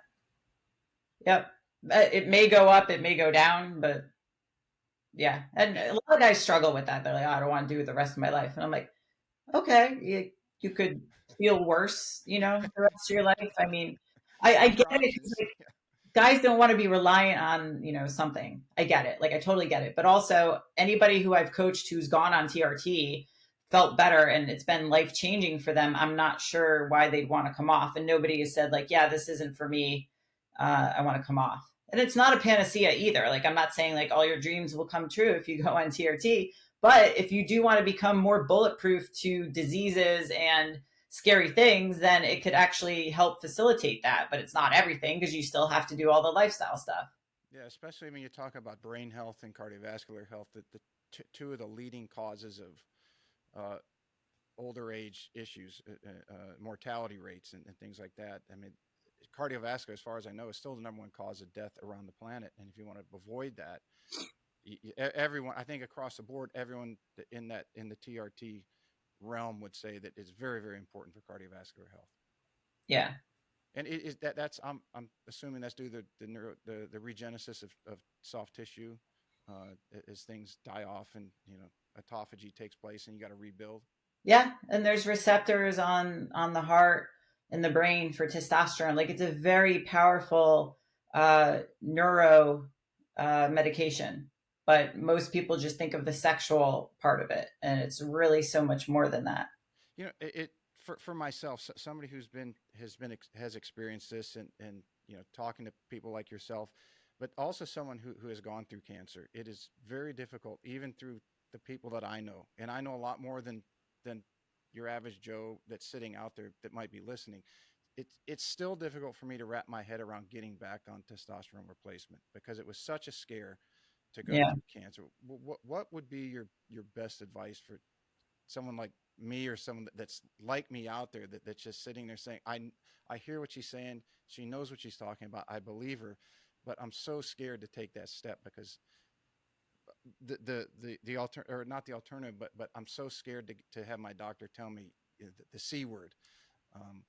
Yep. It may go up, it may go down, but yeah. And And a lot of guys struggle with that. They're like, oh, I don't want to do it the rest of my life. And I'm like, okay, you could feel worse, the rest of your life. I mean, I there's get your it. 'Cause, options. like, guys don't want to be reliant on, something. I get it. Like, I totally get it. But also, anybody who I've coached who's gone on TRT felt better and it's been life changing for them. I'm not sure why they'd want to come off. And nobody has said, like, yeah, this isn't for me. I want to come off. And it's not a panacea either. Like, I'm not saying like all your dreams will come true if you go on TRT. But if you do want to become more bulletproof to diseases and scary things, then it could actually help facilitate that. But it's not everything, because you still have to do all the lifestyle stuff. Yeah, especially when you talk about brain health and cardiovascular health, that the two of the leading causes of older age issues, mortality rates, and things like that. I mean, cardiovascular, as far as I know, is still the number one cause of death around the planet. And if you want to avoid that, everyone, I think across the board, everyone in the TRT realm would say that it's very, very important for cardiovascular health. Yeah. And is that's I'm assuming that's due to the regenesis of soft tissue, as things die off and autophagy takes place and you got to rebuild. Yeah. And there's receptors on the heart and the brain for testosterone. Like, it's a very powerful neuro medication. But most people just think of the sexual part of it. And it's really so much more than that. It for myself, somebody has experienced this, and talking to people like yourself, but also someone who has gone through cancer. It is very difficult, even through the people that I know, and I know a lot more than your average Joe that's sitting out there that might be listening. It's still difficult for me to wrap my head around getting back on testosterone replacement, because it was such a scare to go Yeah. through cancer. What would be your best advice for someone like me, or someone that's like me out there, that's just sitting there saying, I hear what she's saying, she knows what she's talking about, I believe her, but I'm so scared to take that step, because the alter or not the alternative, but I'm so scared to have my doctor tell me the C word. um,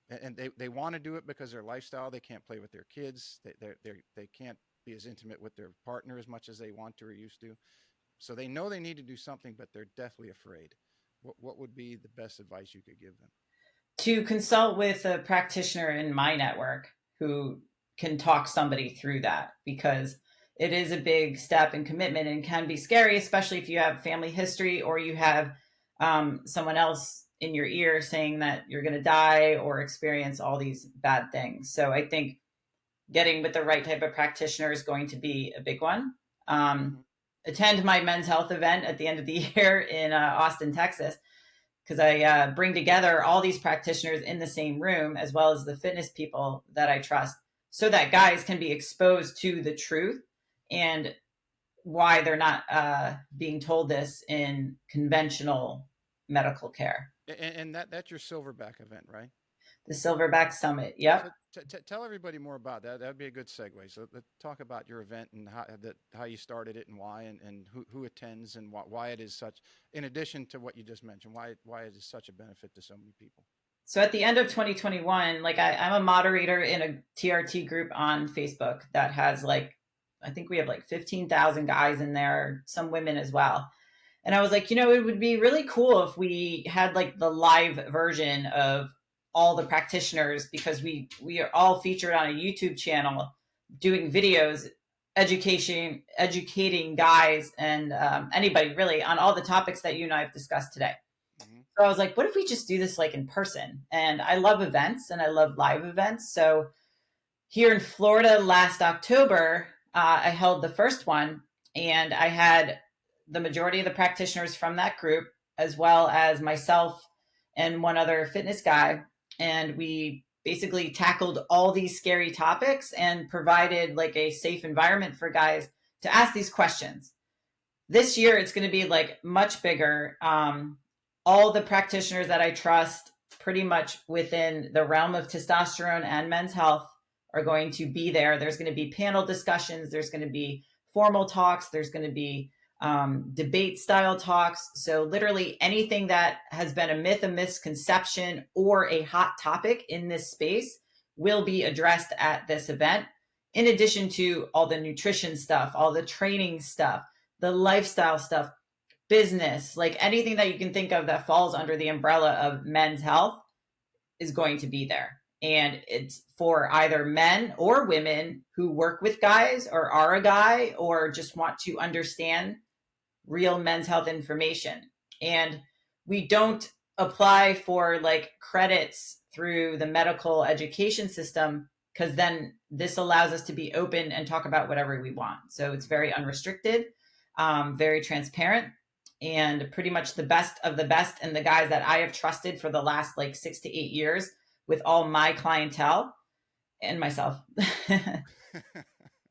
and they want to do it because their lifestyle, they can't play with their kids, they can't be as intimate with their partner as much as they want to or used to, so they know they need to do something, but they're deathly afraid. What would be the best advice you could give them? To consult with a practitioner in my network who can talk somebody through that, because it is a big step and commitment and can be scary, especially if you have family history or you have someone else in your ear saying that you're going to die or experience all these bad things. So I think getting with the right type of practitioner is going to be a big one. Um, Hmm. Attend my men's health event at the end of the year in Austin, Texas, because I bring together all these practitioners in the same room, as well as the fitness people that I trust, so that guys can be exposed to the truth and why they're not being told this in conventional medical care. And that's your Silverback event, right? The Silverback Summit. Yep. So tell everybody more about that. That'd be a good segue. So let's talk about your event and how you started it and why, and who attends, and why it is such. In addition to what you just mentioned, why it is such a benefit to so many people. So at the end of 2021, like I'm a moderator in a TRT group on Facebook that has like, I think we have like 15,000 guys in there, some women as well. And I was like, it would be really cool if we had like the live version of all the practitioners, because we are all featured on a YouTube channel doing videos, educating guys and anybody really on all the topics that you and I have discussed today. Hmm. So I was like, what if we just do this like in person? And I love events and I love live events. So here in Florida last October, I held the first one, and I had the majority of the practitioners from that group, as well as myself and one other fitness guy. And we basically tackled all these scary topics and provided like a safe environment for guys to ask these questions. This year, it's going to be like much bigger. All the practitioners that I trust, pretty much within the realm of testosterone and men's health, are going to be there. There's going to be panel discussions. There's going to be formal talks. There's going to be debate style talks. So literally anything that has been a myth, a misconception, or a hot topic in this space will be addressed at this event. In addition to all the nutrition stuff, all the training stuff, the lifestyle stuff, business, like anything that you can think of that falls under the umbrella of men's health is going to be there. And it's for either men or women who work with guys or are a guy or just want to understand real men's health information. And we don't apply for like credits through the medical education system, because then this allows us to be open and talk about whatever we want. So it's very unrestricted, very transparent, and pretty much the best of the best and the guys that I have trusted for the last like 6 to 8 years with all my clientele and myself.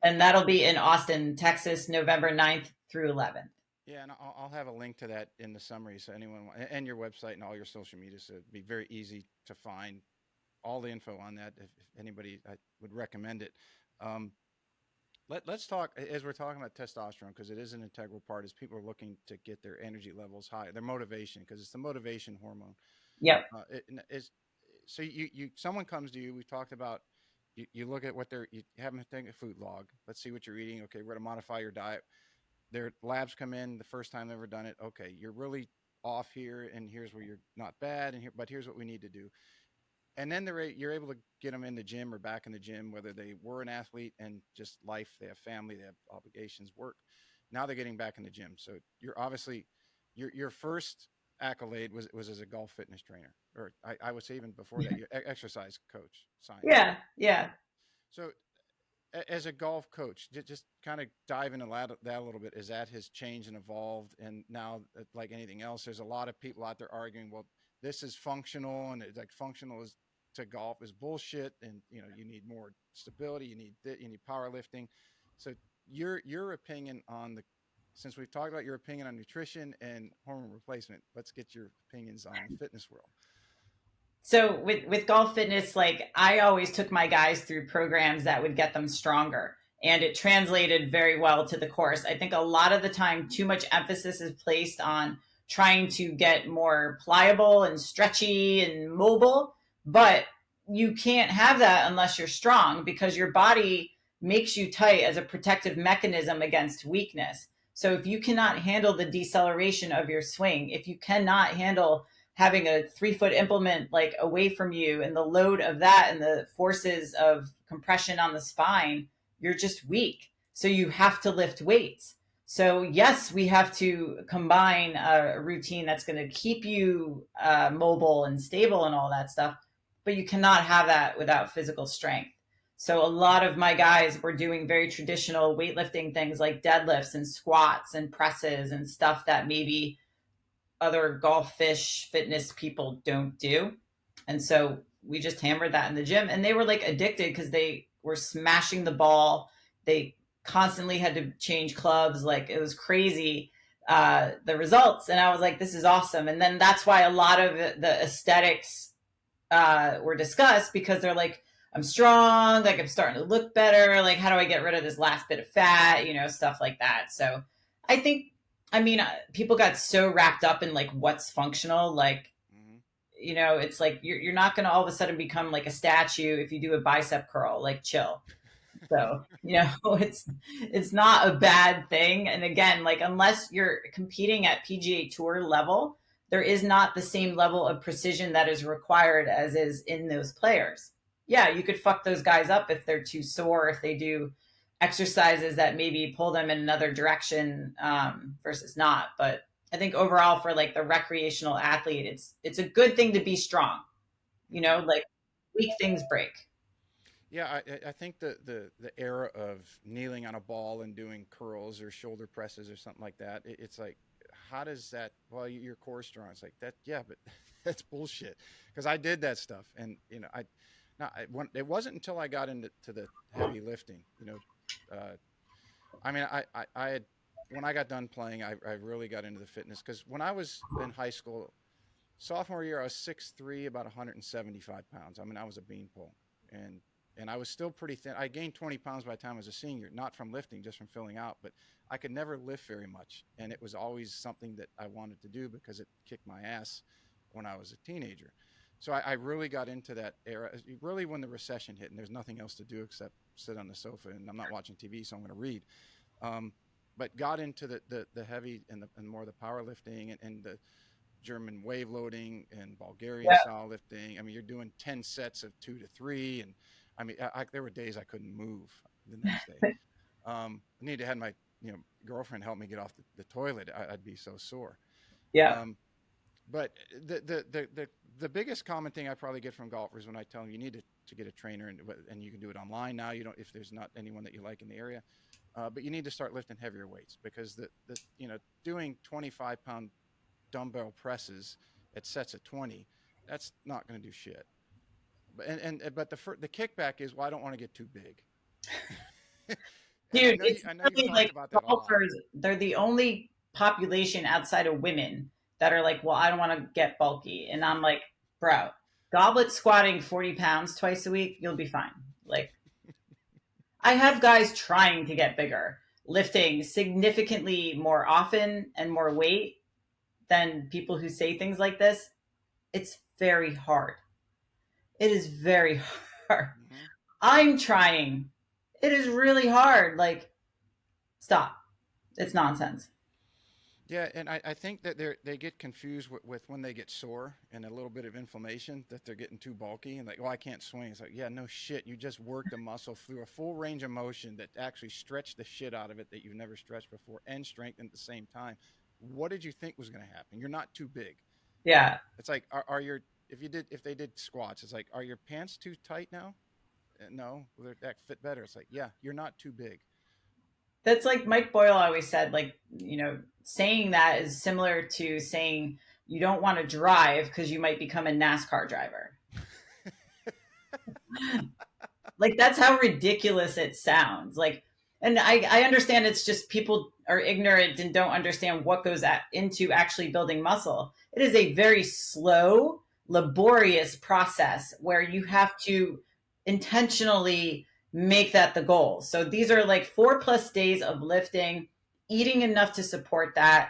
And that'll be in Austin, Texas, November 9th through 11th. Yeah, and I'll have a link to that in the summary, so anyone and your website and all your social media, so it'd be very easy to find all the info on that if anybody I would recommend it. Um, let's talk as we're talking about testosterone, because it is an integral part as people are looking to get their energy levels high, their motivation, because it's the motivation hormone. Yep. It is so someone comes to you. We talked about you look at what you have them take a food log. Let's see what you're eating. Okay, we're going to modify your diet. Their labs come in the first time they've ever done it. Okay, you're really off here, and here's where you're not bad, but here's what we need to do. And then you're able to get them in the gym or back in the gym, whether they were an athlete and just life, they have family, they have obligations, work. Now they're getting back in the gym. So you're obviously your first accolade was as a golf fitness trainer, or I would say even before that, you exercise coach, science. Yeah. Yeah. So as a golf coach, just kind of dive into that a little bit. Is that has changed and evolved? And now, like anything else, there's a lot of people out there arguing, well, this is functional, and it's like functional is to golf is bullshit. And you need more stability, you need powerlifting. So your opinion on since we've talked about your opinion on nutrition and hormone replacement, let's get your opinions on the fitness world. So with golf fitness, like I always took my guys through programs that would get them stronger, and it translated very well to the course. I think a lot of the time too much emphasis is placed on trying to get more pliable and stretchy and mobile, but you can't have that unless you're strong, because your body makes you tight as a protective mechanism against weakness. So if you cannot handle the deceleration of your swing, if you cannot handle having a 3 foot implement like away from you and the load of that and the forces of compression on the spine, you're just weak. So you have to lift weights. So yes, we have to combine a routine that's going to keep you mobile and stable and all that stuff, but you cannot have that without physical strength. So a lot of my guys were doing very traditional weightlifting things like deadlifts and squats and presses and stuff that maybe other golf fish fitness people don't do. And so we just hammered that in the gym, and they were like addicted because they were smashing the ball. They constantly had to change clubs. Like it was crazy. the results, and I was like, this is awesome. And then that's why a lot of the aesthetics were discussed, because they're like, I'm strong, like I'm starting to look better, like how do I get rid of this last bit of fat, stuff like that. So I think, I mean, people got so wrapped up in like what's functional, like, Mm-hmm. it's like you're not going to all of a sudden become like a statue if you do a bicep curl, like chill. So, it's not a bad thing. And again, like unless you're competing at PGA Tour level, there is not the same level of precision that is required as is in those players. Yeah, you could fuck those guys up if they're too sore, if they do exercises that maybe pull them in another direction, versus not. But I think overall for like the recreational athlete, it's a good thing to be strong. Mm-hmm. Like weak things break. Yeah, I think the era of kneeling on a ball and doing curls or shoulder presses or something like that, it's like, how does that? Well, your core strong. It's like that. Yeah, but that's bullshit. Because I did that stuff, and I, not it wasn't until I got into the heavy lifting. Uh, I mean, I had when I got done playing, I really got into the fitness because when I was in high school, sophomore year, I was 6'3", about 175 pounds. I mean, I was a beanpole, and and I was still pretty thin. I gained 20 pounds by the time I was a senior, not from lifting, just from filling out. But I could never lift very much, and it was always something that I wanted to do because it kicked my ass when I was a teenager. So I really got into that era. Really, when the recession hit, and there's nothing else to do except sit on the sofa, and I'm not watching TV, so I'm going to read. Um, but got into the heavy and more the powerlifting and the German wave loading and Bulgarian Yeah. style lifting. I mean, you're doing 10 sets of 2 to 3. And I mean, there were days I couldn't move the next day. I need to have my, girlfriend help me get off the toilet. I'd be so sore. Yeah. Um, but the biggest common thing I probably get from golfers when I tell them you need to get a trainer, and you can do it online now. You don't, if there's not anyone that you like in the area, but you need to start lifting heavier weights because doing 25-pound dumbbell presses at sets of 20, that's not going to do shit. But the kickback is, well, I don't want to get too big. And Dude, it's I know you've really talked like about that a lot. golfers, they're the only population outside of women that are like, well, I don't want to get bulky. And I'm like, bro, goblet squatting 40 pounds twice a week, you'll be fine. Like, I have guys trying to get bigger, lifting significantly more often and more weight than people who say things like this. It's very hard. It is very hard. Hmm. I'm trying. It is really hard. Like, stop. It's nonsense. Yeah, and I think that they get confused with when they get sore and a little bit of inflammation that they're getting too bulky and like, oh, I can't swing. It's like, yeah, no shit. You just worked a muscle through a full range of motion that actually stretched the shit out of it that you've never stretched before and strengthened at the same time. What did you think was going to happen? You're not too big. Yeah. It's like, are your if they did squats, it's like, are your pants too tight now? No, that fit better. It's like, yeah, you're not too big. That's like Mike Boyle always said, like, saying that is similar to saying you don't want to drive because you might become a NASCAR driver. Like, that's how ridiculous it sounds. Like, and I understand it's just people are ignorant and don't understand what goes into actually building muscle. It is a very slow, laborious process where you have to intentionally make that the goal. So these are like 4+ days of lifting, eating enough to support that,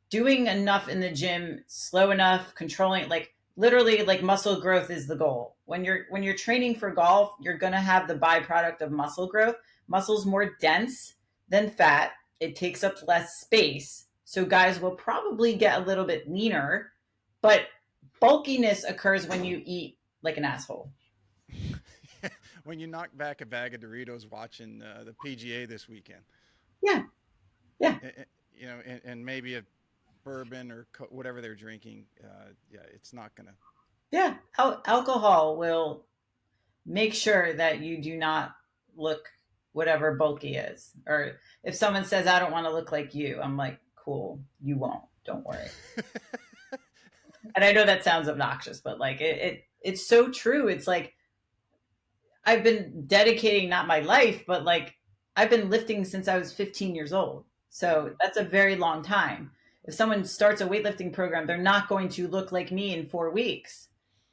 doing enough in the gym, slow enough, controlling, like literally, like muscle growth is the goal. When you're training for golf, you're going to have the byproduct of muscle growth. Muscle's more dense than fat. It takes up less space. So guys will probably get a little bit leaner, but bulkiness occurs when you eat like an asshole. When you knock back a bag of Doritos watching the PGA this weekend, Yeah. Yeah. and maybe a bourbon or whatever they're drinking, yeah, it's not gonna. Yeah. Alcohol will make sure that you do not look whatever bulky is. Or if someone says, I don't want to look like you, I'm like, cool, you won't. Don't worry. And I know that sounds obnoxious, but like it's so true. It's like I've been dedicating not my life, but like I've been lifting since I was 15 years old. So that's a very long time. If someone starts a weightlifting program, they're not going to look like me in 4 weeks.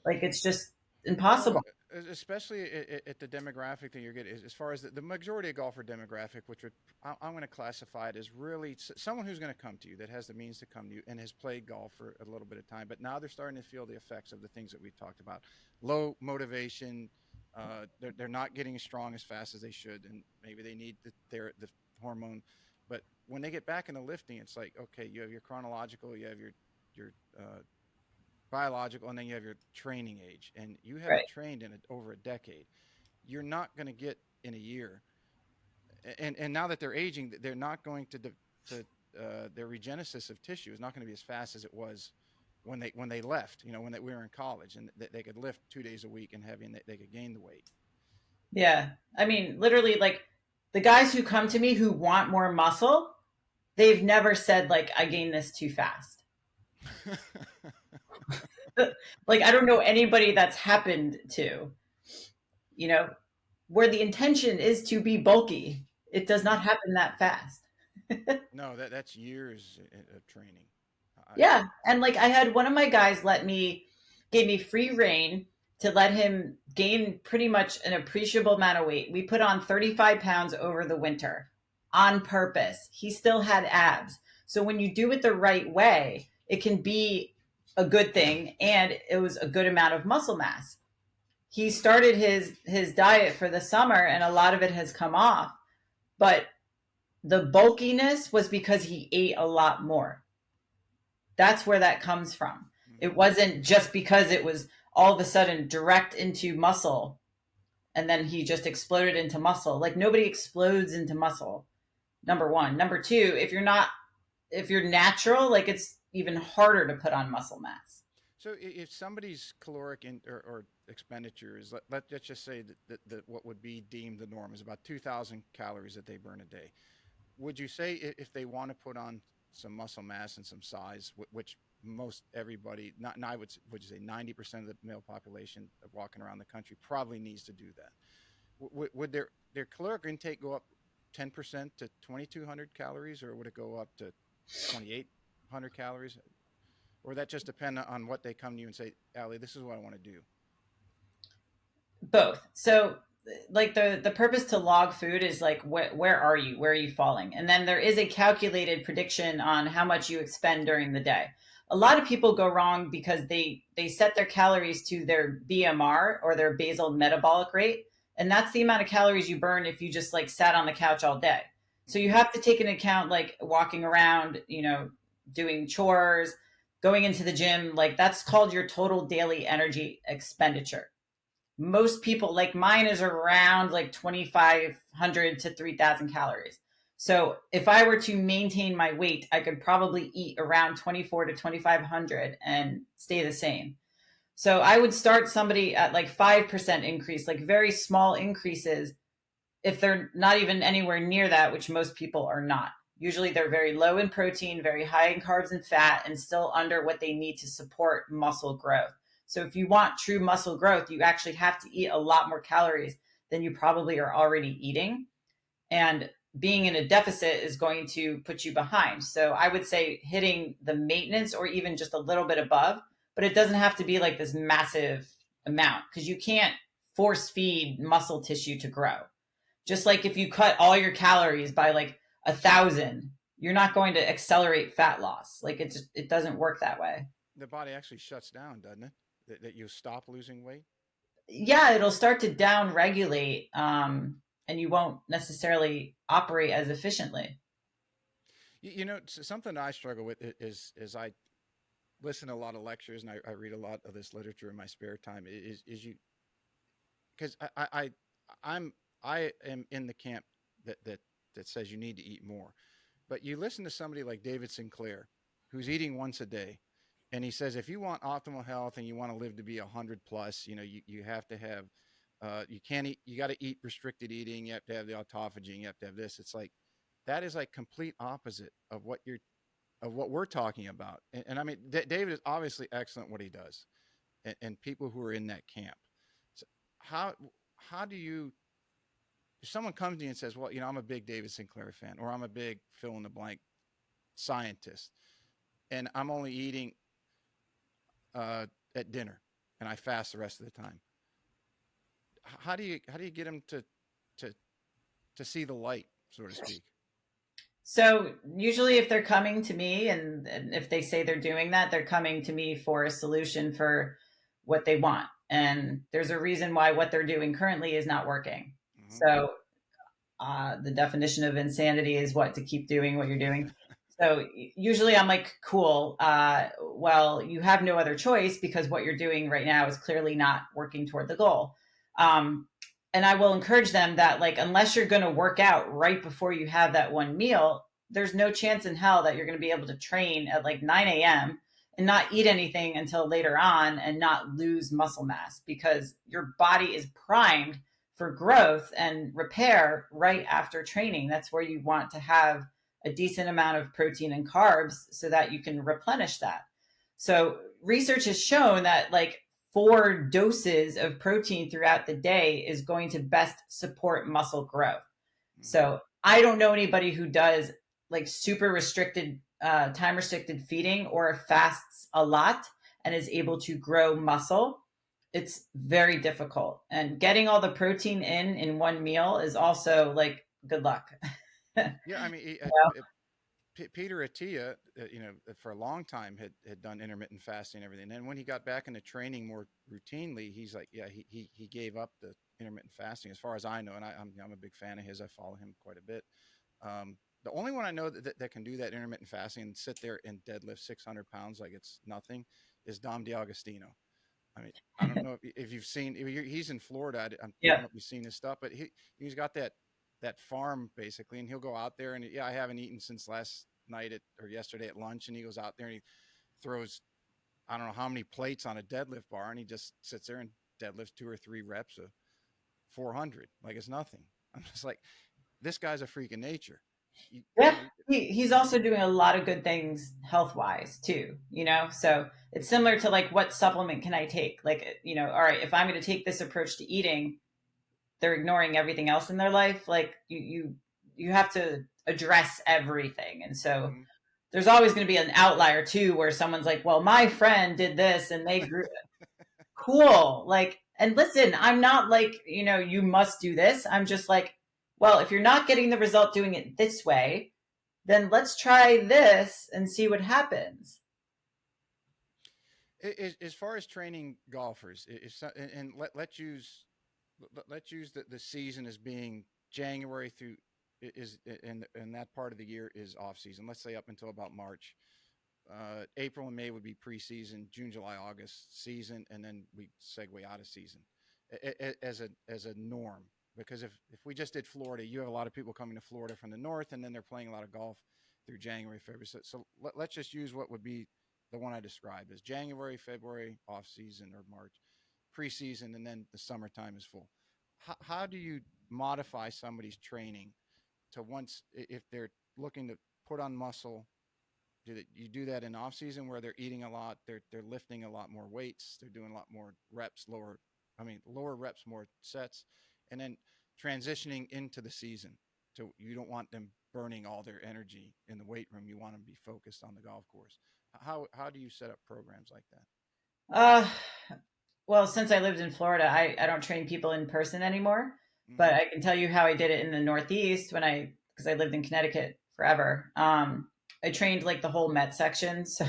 Like it's just No, impossible. especially at the demographic that you're getting, as far as the majority of golfer demographic, which would I'm going to classify it as really someone who's going to come to you that has the means to come to you and has played golf for a little bit of time, but now they're starting to feel the effects of the things that we've talked about: low motivation, they're not getting as strong as fast as they should, and maybe they need the hormone. But when they get back into lifting, it's like, okay, you have your chronological, you have your biological, and then you have your training age, and you haven't Right. trained in over a decade. You're not going to get in a year, and now that they're aging, they're not going to their regenesis of tissue is not going to be as fast as it was when they left. You know, when we were in college, and they could lift 2 days a week and heavy, and they could gain the weight. Yeah. I mean, literally, like the guys who come to me who want more muscle, they've never said, like, I gained this too fast. Like, I don't know anybody that's happened to, you know, where the intention is to be bulky. It does not Mm. happen that fast. No, that's years of training. I Yeah. And like I had one of my guys gave me free reign to let him gain pretty much an appreciable amount of weight. We put on 35 pounds over the winter on purpose. He still had abs. So when you do it the right way, it can be a good thing and it was a good amount of muscle mass. He started his diet for the summer and a lot of it has come off, but the bulkiness was because he ate a lot more. That's where that comes from. It mm-hmm. wasn't just because it was all of a sudden direct into muscle and then he just exploded into muscle. Like nobody explodes into muscle. Number one. Number two, if you're natural, like it's even harder to put on muscle mass. So if somebody's caloric or expenditure is let's just say that what would be deemed the norm is about 2,000 calories that they burn a day, would you say if they want to put on some muscle mass and some size, which most everybody, not, and I would you say 90% of the male population walking around the country probably needs to do that? Would their caloric intake go up 10% to 2,200 calories, or would it go up to 2,800 calories? Or that just depend on what they come to you and say, Allie, this is what I want to do. Both. So like the purpose to log food is like where are you? Where are you falling? And then there is a calculated prediction on how much you expend during the day. A lot of people go wrong because they set their calories to their BMR or their basal metabolic rate, and that's the amount of calories you burn if you just like sat on the couch all day. So you Mm-hmm. have to take into account like walking around, doing chores, going into the gym, like that's called your total daily energy expenditure. Most people, like mine is around like 2,500 to 3,000 calories. So if I were to maintain my weight, I could probably eat around 24 to 2,500 and stay the same. So I would start somebody at like 5% increase, like very small increases if they're not even anywhere near that, which most people are not. Usually they're very low in protein, very high in carbs and fat, and still under what they need to support muscle growth. So if you want true muscle growth, you actually have to eat a lot more calories than you probably are already eating. And being in a deficit is going to put you behind. So I would say hitting the maintenance or even just a little bit above, but it doesn't have to be like this massive amount because you can't force feed muscle tissue to grow. Just like if you cut all your calories by like 1,000, you're not going to accelerate fat loss. Like it doesn't work that way. The body actually shuts down, doesn't it? That you stop losing weight. Yeah, it'll start to down regulate, and you won't necessarily operate as efficiently. You know, something I struggle with is I listen to a lot of lectures and I read a lot of this literature in my spare time. Is you because I'm I am in the camp that says you need to eat more. But you listen to somebody like David Sinclair, who's eating once a day, and he says if you want optimal health and you want to live to be 100 plus, you have to have, you can't eat, you got to eat restricted eating, you have to have the autophagy, you have to have this. It's like that is like complete opposite of what we're talking about. And I mean, David is obviously excellent what he does, and people who are in that camp. So how how do you if someone comes to you and says, well, I'm a big David Sinclair fan, or I'm a big fill in the blank scientist, and I'm only eating at dinner, and I fast the rest of the time, how do you get them to to see the light, so to speak? So usually if they're coming to me and if they say they're doing that, they're coming to me for a solution for what they want. And there's a reason why what they're doing currently is not working. Hmm. So the definition of insanity is what to keep doing what you're doing. So usually I'm like, cool. Well, you have no other choice because what you're doing right now is clearly not working toward the goal. Um, and I will encourage them that, like, unless you're going to work out right before you have that one meal, there's no chance in hell that you're going to be able to train at like 9 a.m. and not eat anything until later on and not lose muscle mass because your body is primed for growth and repair right after training. That's where you want to have a decent amount of protein and carbs so that you can replenish that. So research has shown that like 4 doses of protein throughout the day is going to best support muscle growth. Hmm. So I don't know anybody who does like super restricted, time restricted feeding or fasts a lot and is able to grow muscle. It's very difficult. And getting all the protein in one meal is also like good luck. Yeah, I mean, Peter Attia, for a long time had done intermittent fasting and everything. And then when he got back into training more routinely, he's like, yeah, he gave up the intermittent fasting, as far as I know. And I'm a big fan of his. I follow him quite a bit. The only one I know that can do that intermittent fasting and sit there and deadlift 600 pounds like it's nothing is Dom D'Agostino. I mean, I don't know if you've seen. He's in Florida. I don't Yeah. know if you've seen his stuff, but he's got that farm basically, and he'll go out there and yeah, I haven't eaten since last night or yesterday at lunch, and he goes out there and he throws I don't know how many plates on a deadlift bar, and he just sits there and deadlifts 2 or 3 reps of 400 like it's nothing. I'm just like, this guy's a freak of nature. You Yeah. know, He's also doing a lot of good things health wise too, you know? So it's similar to like, what supplement can I take? Like, all right, if I'm going to take this approach to eating, they're ignoring everything else in their life. Like you have to address everything. And so mhm. there's always going to be an outlier too, where someone's like, well, my friend did this and they grew cool. Like, and listen, I'm not like, you must do this. I'm just like, well, if you're not getting the result doing it this way, then let's try this and see what happens. As far as training golfers, and let's use the season as being January through is and that part of the year is off season. Let's say up until about March. April and May would be preseason. June, July, August season, and then we segue out of season as a norm. Because if we just did Florida, you have a lot of people coming to Florida from the north, and then they're playing a lot of golf through January, February. So let's just use what would be the one I described as January, February off season, or March preseason, and then the summertime is full. How do you modify somebody's training to once if they're looking to put on muscle? You do that in off season where they're eating a lot, they're lifting a lot more weights, they're doing a lot more reps, lower reps, more sets, and then transitioning into the season. So you don't want them burning all their energy in the weight room. You want them to be focused on the golf course. How do you set up programs like that? Uh, well, since I lived in Florida, I don't train people in person anymore, but Mm-hmm. I can tell you how I did it in the Northeast because I lived in Connecticut forever. I trained like the whole Met section, so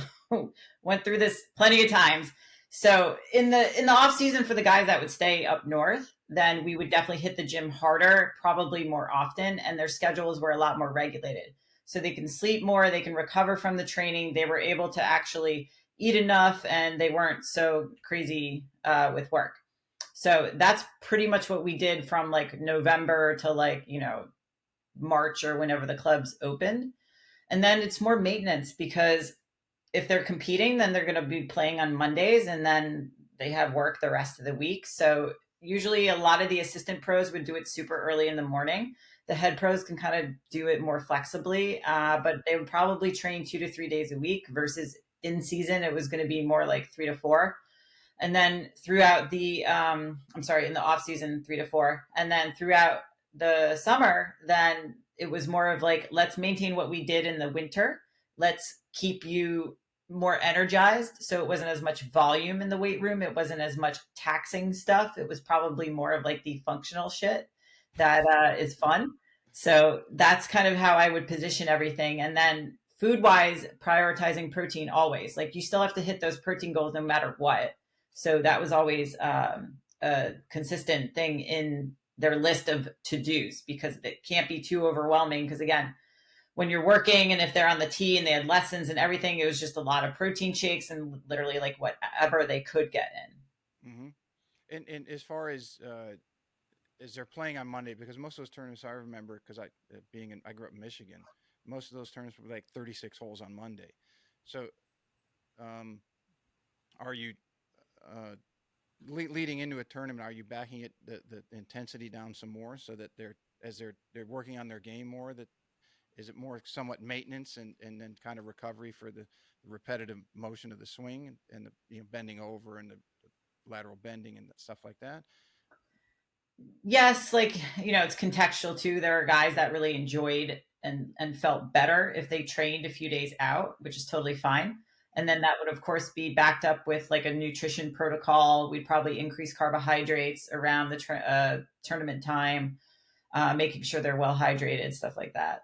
went through this plenty of times. So in the off season for the guys that would stay up north, then we would definitely hit the gym harder, probably more often, and their schedules were a lot more regulated. So they can sleep more, they can recover from the training. They were able to actually eat enough, and they weren't so crazy with work. So that's pretty much what we did from like November to like March or whenever the clubs opened. And then it's more maintenance because if they're competing, then they're going to be playing on Mondays and then they have work the rest of the week. So usually a lot of the assistant pros would do it super early in the morning. The head pros can kind of do it more flexibly, but they would probably train 2 to 3 days a week versus in season, it was going to be more like 3 to 4. And then throughout in the off season, 3 to 4. And then throughout the summer, then it was more of like, let's maintain what we did in the winter. Let's keep you more energized. So it wasn't as much volume in the weight room. It wasn't as much taxing stuff. It was probably more of like the functional shit that is fun. So that's kind of how I would position everything. And then food wise, prioritizing protein always. Like you still have to hit those protein goals no matter what. So that was always a consistent thing in their list of to dos because it can't be too overwhelming. Because again, when you're working and if they're on the T and they had lessons and everything, it was just a lot of protein shakes and literally like whatever they could get in. Hmm. And as far as they're playing on Monday, because most of those tournaments I remember, because I grew up in Michigan, most of those tournaments were like 36 holes on Monday. So, um, are you uh, leading into a tournament? Are you backing the intensity down some more so that they're working on their game more? That is it more somewhat maintenance and then kind of recovery for the repetitive motion of the swing and the bending over and the lateral bending and stuff like that? Yes, like it's contextual too. There are guys that really enjoyed and felt better if they trained a few days out, which is totally fine. And then Hmm. that would of course be backed up with like a nutrition protocol. We'd probably increase carbohydrates around the tournament time, making sure they're well hydrated, stuff like that.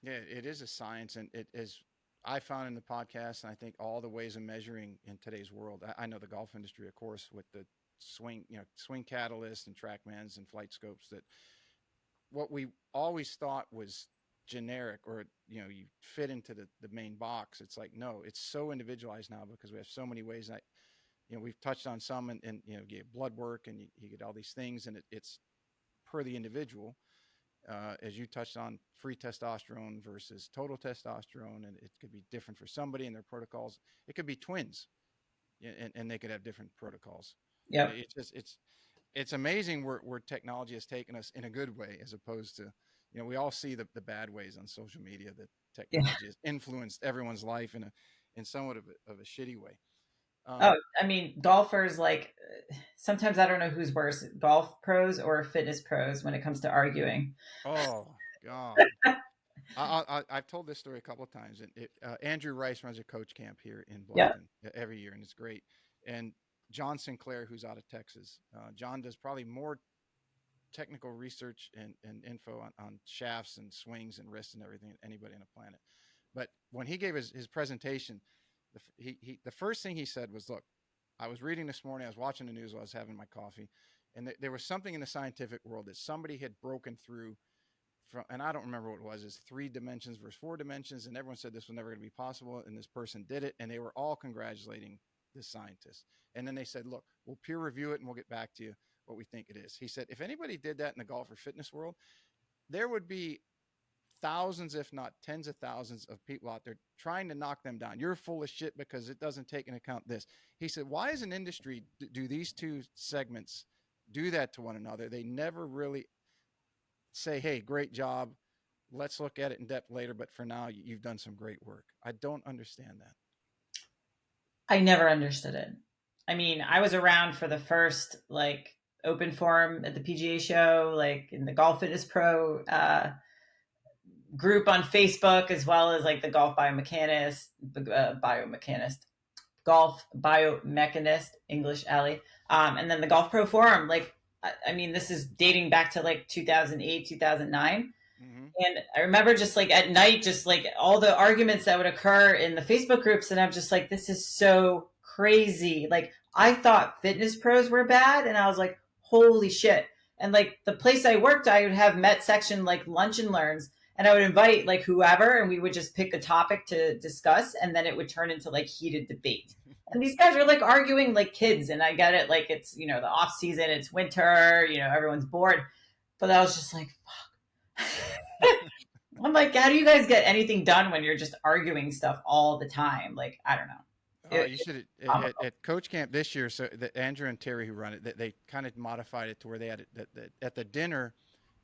Yeah, it is a science, and it is. I found in the podcast, and I think all the ways of measuring in today's world. I know the golf industry, of course, with the swing catalyst and TrackMans and flight scopes. That what we always thought was generic, or you fit into the main box. It's like no, it's so individualized now because we have so many ways. And we've touched on some, and you get blood work, and you get all these things, and it's per the individual, as you touched on, free testosterone versus total testosterone, and it could be different for somebody in their protocols. It could be twins, and they could have different protocols. Yep. It's amazing where technology has taken us in a good way, as opposed to we all see the bad ways on social media that Yeah. technology has influenced everyone's life in somewhat of a shitty way. Oh, Um, I mean, golfers like sometimes I don't know who's worse, golf pros or fitness pros when it comes to arguing. oh God. I've told this story a couple of times. And Andrew Rice runs a coach camp here in Yep. Bluffton every year, and it's great. And John Sinclair, who's out of Texas, John does probably more technical research and info on shafts and swings and wrists and everything than anybody on the planet. But when he gave his presentation, the first thing he said was, "Look, I was reading this morning. I was watching the news while I was having my coffee, and there was something in the scientific world that somebody had broken through from, and I don't remember what it was, is 3 dimensions versus 4 dimensions, and everyone said this was never going to be possible, and this person did it, and they were all congratulating this scientist. And then they said, look, we'll peer review it and we'll get back to you what we think it is. He said, if anybody did that in the golf or fitness world, there would be thousands, if not tens of thousands of people out there trying to knock them down. You're full of shit because it doesn't take into account this. He said, why as an industry do these two segments do that to one another? They never really say, hey, great job. Let's look at it in depth later, but for now, you've done some great work. I don't understand that. I never understood it. I mean, I was around for the first like open forum at the PGA show, like in the Golf Fitness Pro group on Facebook, as well as like the golf golf biomechanist, English alley, and then the Golf Pro Forum. Like, I mean, this is dating back to like 2008, 2009. Mm-hmm. And I remember just like at night, just like all the arguments that would occur in the Facebook groups. And I'm just like, this is so crazy. Like, I thought fitness pros were bad. And I was like, holy shit. And like the place I worked, I would have Met section like lunch and learns. And I would invite like whoever, and we would just pick a topic to discuss. And then it would turn into like heated debate. And these guys are like arguing like kids. And I get it. Like, it's, the off season, it's winter, everyone's bored. But I was just like, I'm like, how do you guys get anything done when you're just arguing stuff all the time? Like, I don't know. You It's should comical. at Coach Camp this year. So Andrew and Terry who run it, they kind of modified it to where they had it at the dinner.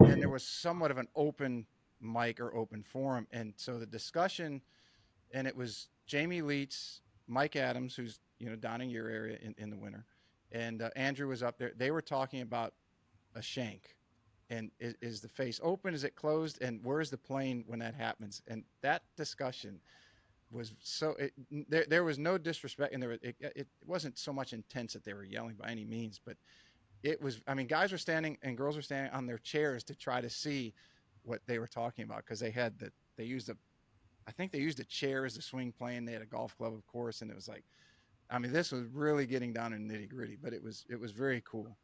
Then there was somewhat of an open mic or open forum, and so the discussion, and it was Jamie Leitz, Mike Adams, who's down in your area in the winter, and Andrew was up there. They were talking about a shank, And is the face open? Is it closed? And where's the plane when that happens? And that discussion was so there was no disrespect, and it wasn't so much intense that they were yelling by any means, but it was. I mean, guys were standing and girls were standing on their chairs to try to see what they were talking about because they used a I think they used a chair as a swing plane. They had a golf club, of course, and it was like, I mean, this was really getting down in nitty gritty, but it was very cool.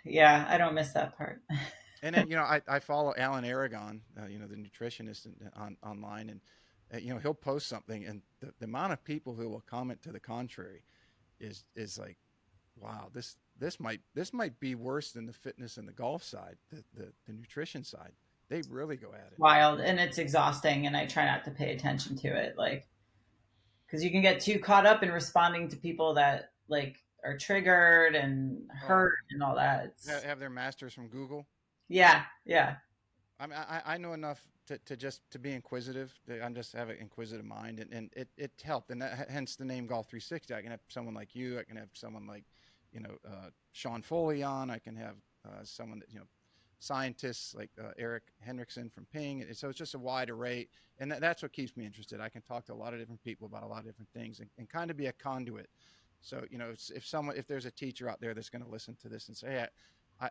Yeah, I don't miss that part. And then I follow Alan Aragon, the nutritionist online, and he'll post something, and the amount of people who will comment to the contrary is like, wow, this might be worse than the fitness and the golf side, the nutrition side. They really go at it. Wild, and it's exhausting, and I try not to pay attention to it, like, because you can get too caught up in responding to people that like are triggered and Oh, hurt and all that. have their masters from Google. Yeah, yeah, I mean, I know enough to just to be inquisitive. I'm just have an inquisitive mind, and it helped, and hence the name Golf 360. I can have someone like you. I can have someone like, Sean Foley on. I can have someone that scientists like Eric Henriksen from Ping. And so it's just a wide array, and that's what keeps me interested. I can talk to a lot of different people about a lot of different things, and kind of be a conduit. So if there's a teacher out there that's going to listen to this and say, hey,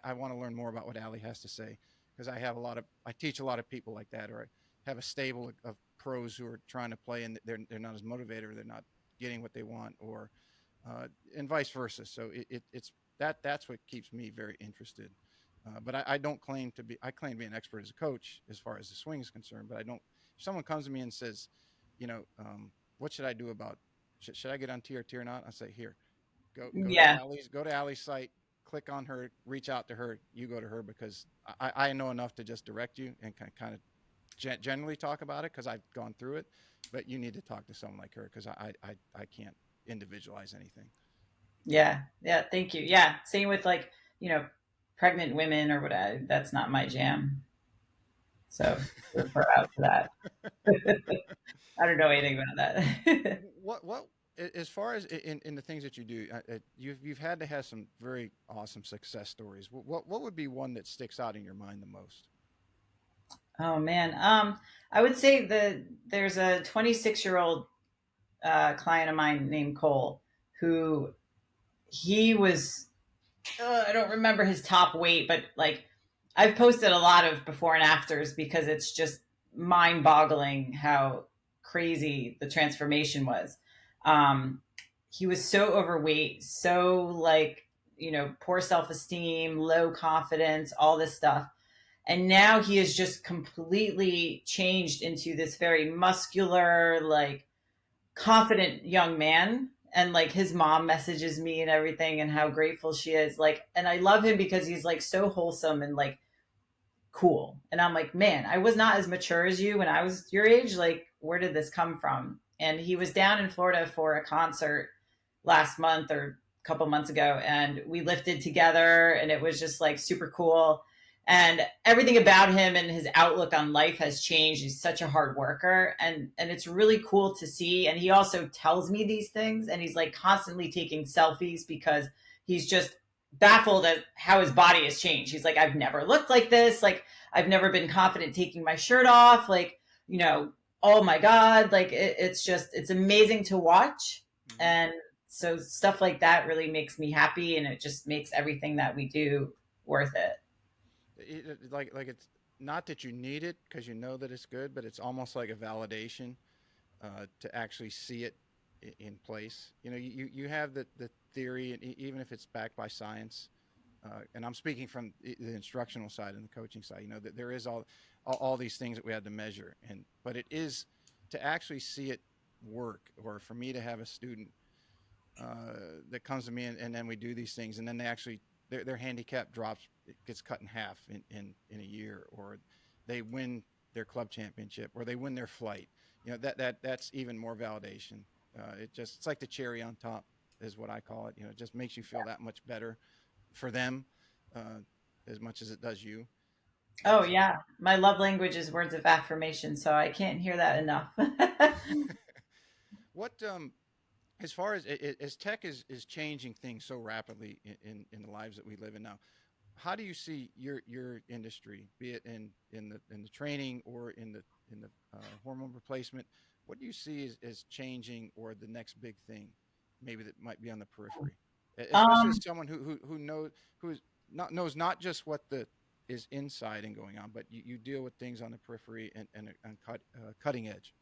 I want to learn more about what Allie has to say, because I teach a lot of people like that, or I have a stable of pros who are trying to play and they're not as motivated, or they're not getting what they want, or and vice versa. So that's what keeps me very interested. But I don't claim to be. I claim to be an expert as a coach as far as the swing is concerned. But I don't. If someone comes to me and says, what should I do about? Should I get on TRT or not? I say, here, yeah, Go to Allie's site, click on her, reach out to her. You go to her, because I know enough to just direct you and kind of generally talk about it because I've gone through it. But you need to talk to someone like her, because I can't individualize anything. yeah, yeah. Thank you. Yeah, same with like you know pregnant women or whatever. That's not my jam. So we're out for that. I don't know anything about that. What as far as in the things that you do, you've had to have some very awesome success stories. What would be one that sticks out in your mind the most? Oh man, I would say there's a 26-year-old client of mine named Cole who he was I don't remember his top weight, but like I've posted a lot of before and afters because it's just mind boggling how crazy the transformation was. Um, he was so overweight, so like, poor self esteem, low confidence, all this stuff. And now he has just completely changed into this very muscular, like confident young man, and like his mom messages me and everything and how grateful she is, like, and I love him because he's like so wholesome and like cool, and I'm like, man, I was not as mature as you when I was your age, like where did this come from? And he was down in Florida for a concert last month or a couple months ago, and we lifted together and it was just like super cool, and everything about him and his outlook on life has changed. He's such a hard worker, and it's really cool to see. And he also tells me these things, and he's like constantly taking selfies because he's just baffled at how his body has changed. He's like, I've never looked like this, like I've never been confident taking my shirt off, like, oh my god, like it's just, it's amazing to watch. Hmm. And so stuff like that really makes me happy, and it just makes everything that we do worth it. Like it's not that you need it because you know that it's good, but it's almost like a validation to actually see it in place. You have the theory, and even if it's backed by science, and I'm speaking from the instructional side and the coaching side. That there is all these things that we had to measure, but it is to actually see it work, or for me to have a student that comes to me, and then we do these things, and then they actually their handicap drops, it gets cut in half in a year, or they win their club championship, or they win their flight. That's even more validation. It's like the cherry on top is what I call it. It just makes you feel that much better for them, uh, as much as it does you. Oh So yeah, my love language is words of affirmation, so I can't hear that enough. what as far as tech is changing things so rapidly in the lives that we live in now, how do you see your industry, be it in the training or in the hormone replacement? What do you see as changing or the next big thing, maybe that might be on the periphery, especially Um, as someone who knows who's not knows not just what the is inside and going on, but you deal with things on the periphery and cutting edge.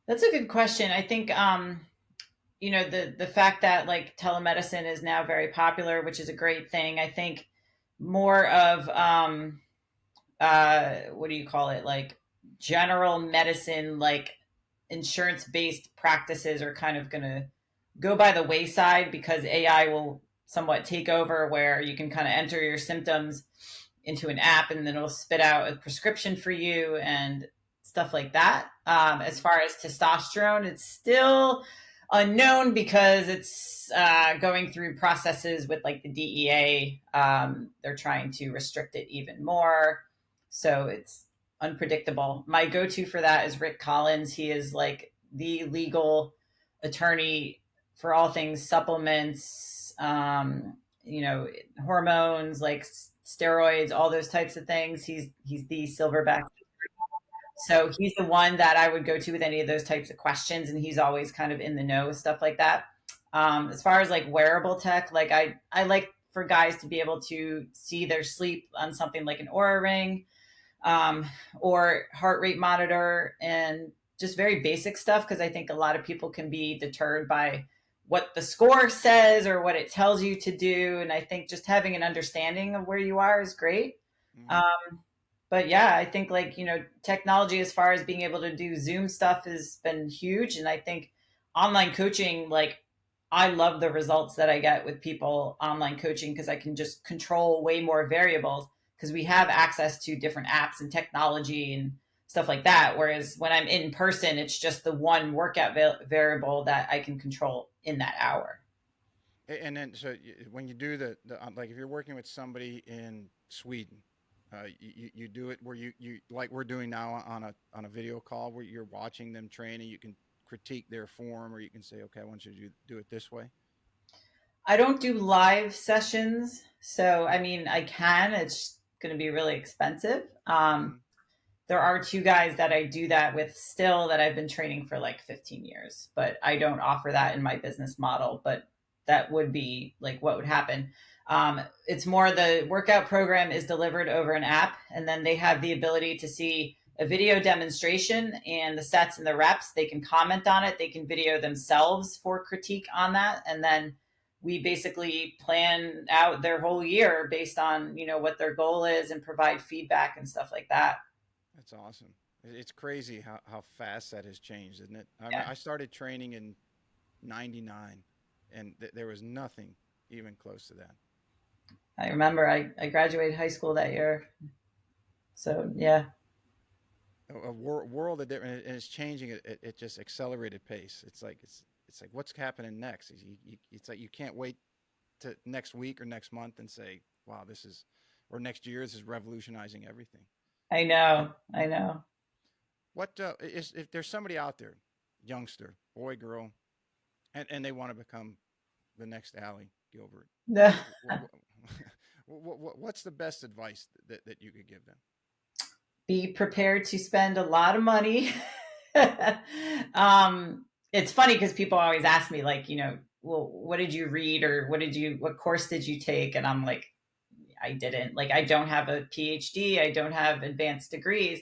that's a good question. I think the fact that like telemedicine is now very popular, which is a great thing. I think more of what do you call it, like general medicine, like insurance based practices are kind of going to go by the wayside because AI will somewhat take over, where you can kind of enter your symptoms into an app and then it'll spit out a prescription for you and stuff like that. As Hmm. far as testosterone, it's still unknown because it's going through processes with like the DEA. They're trying to restrict it even more. So it's unpredictable. My go to for that is Rick Collins. He is like the legal attorney for all things supplements, hormones, like steroids, all those types of things. He's the silverback. So he's the one that I would go to with any of those types of questions, and he's always kind of in the know, stuff like that. As far as like wearable tech, like I like for guys to be able to see their sleep on something like an Aura ring, um, or heart rate monitor, and just very basic stuff, because I think a lot of people can be deterred by what the score says or what it tells you to do. And I think just having an understanding of where you are is great. Hmm. Um, but yeah, I think like, technology as far as being able to do Zoom stuff has been huge. And I think online coaching, like, I love the results that I get with people online coaching because I can just control way more variables because we have access to different apps and technology and stuff like that. Whereas when I'm in person, it's just the one workout variable that I can control in that hour. And then, so when you do like, if you're working with somebody in Sweden, you do it where you like we're doing now on a video call where you're watching them train and you can critique their form, or you can say, okay, I want you to do it this way. I don't do live sessions. So, I mean, I can, it's going to be really expensive. Mm-hmm. There are two guys that I do that with still that I've been training for like 15 years, but I don't offer that in my business model. But that would be like what would happen. It's more the workout program is delivered over an app, and then they have the ability to see a video demonstration and the sets and the reps. They can comment on it, they can video themselves for critique on that. And then we basically plan out their whole year based on, what their goal is and provide feedback and stuff like that. That's awesome. It's crazy how fast that has changed, isn't it? I mean, Yeah. I started training in '99, and there was nothing even close to that. I remember I graduated high school that year. So yeah. World of different, and it's changing at just accelerated pace. It's like what's happening next. It's like you can't wait to next week or next month and say, wow, this is, or next year, this is revolutionizing everything. I know. I know. What is, if there's somebody out there, youngster, boy, girl, and they want to become the next Allie Gilbert, what's the best advice that you could give them? Be prepared to spend a lot of money. um, it's funny because people always ask me, like, well, what did you read, or what course did you take? And I'm like, I didn't. Like, I don't have a PhD, I don't have advanced degrees.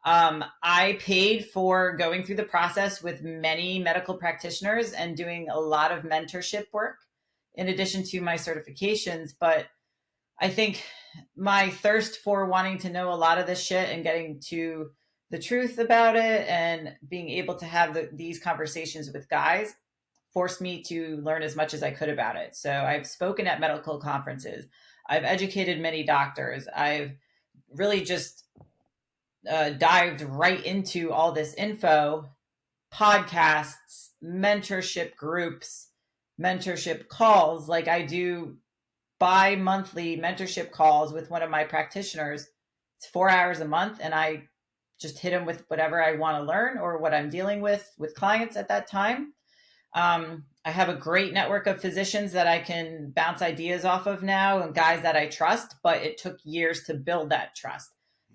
I paid for going through the process with many medical practitioners and doing a lot of mentorship work in addition to my certifications. But I think my thirst for wanting to know a lot of this shit and getting to the truth about it and being able to have these conversations with guys forced me to learn as much as I could about it. So I've spoken at medical conferences. I've educated many doctors. I've really just dived right into all this info, podcasts, mentorship groups, mentorship calls. Like, I do bi-monthly mentorship calls with one of my practitioners. It's 4 hours a month, and I just hit them with whatever I want to learn or what I'm dealing with clients at that time. I have a great network of physicians that I can bounce ideas off of now and guys that I trust, but it took years to build that trust.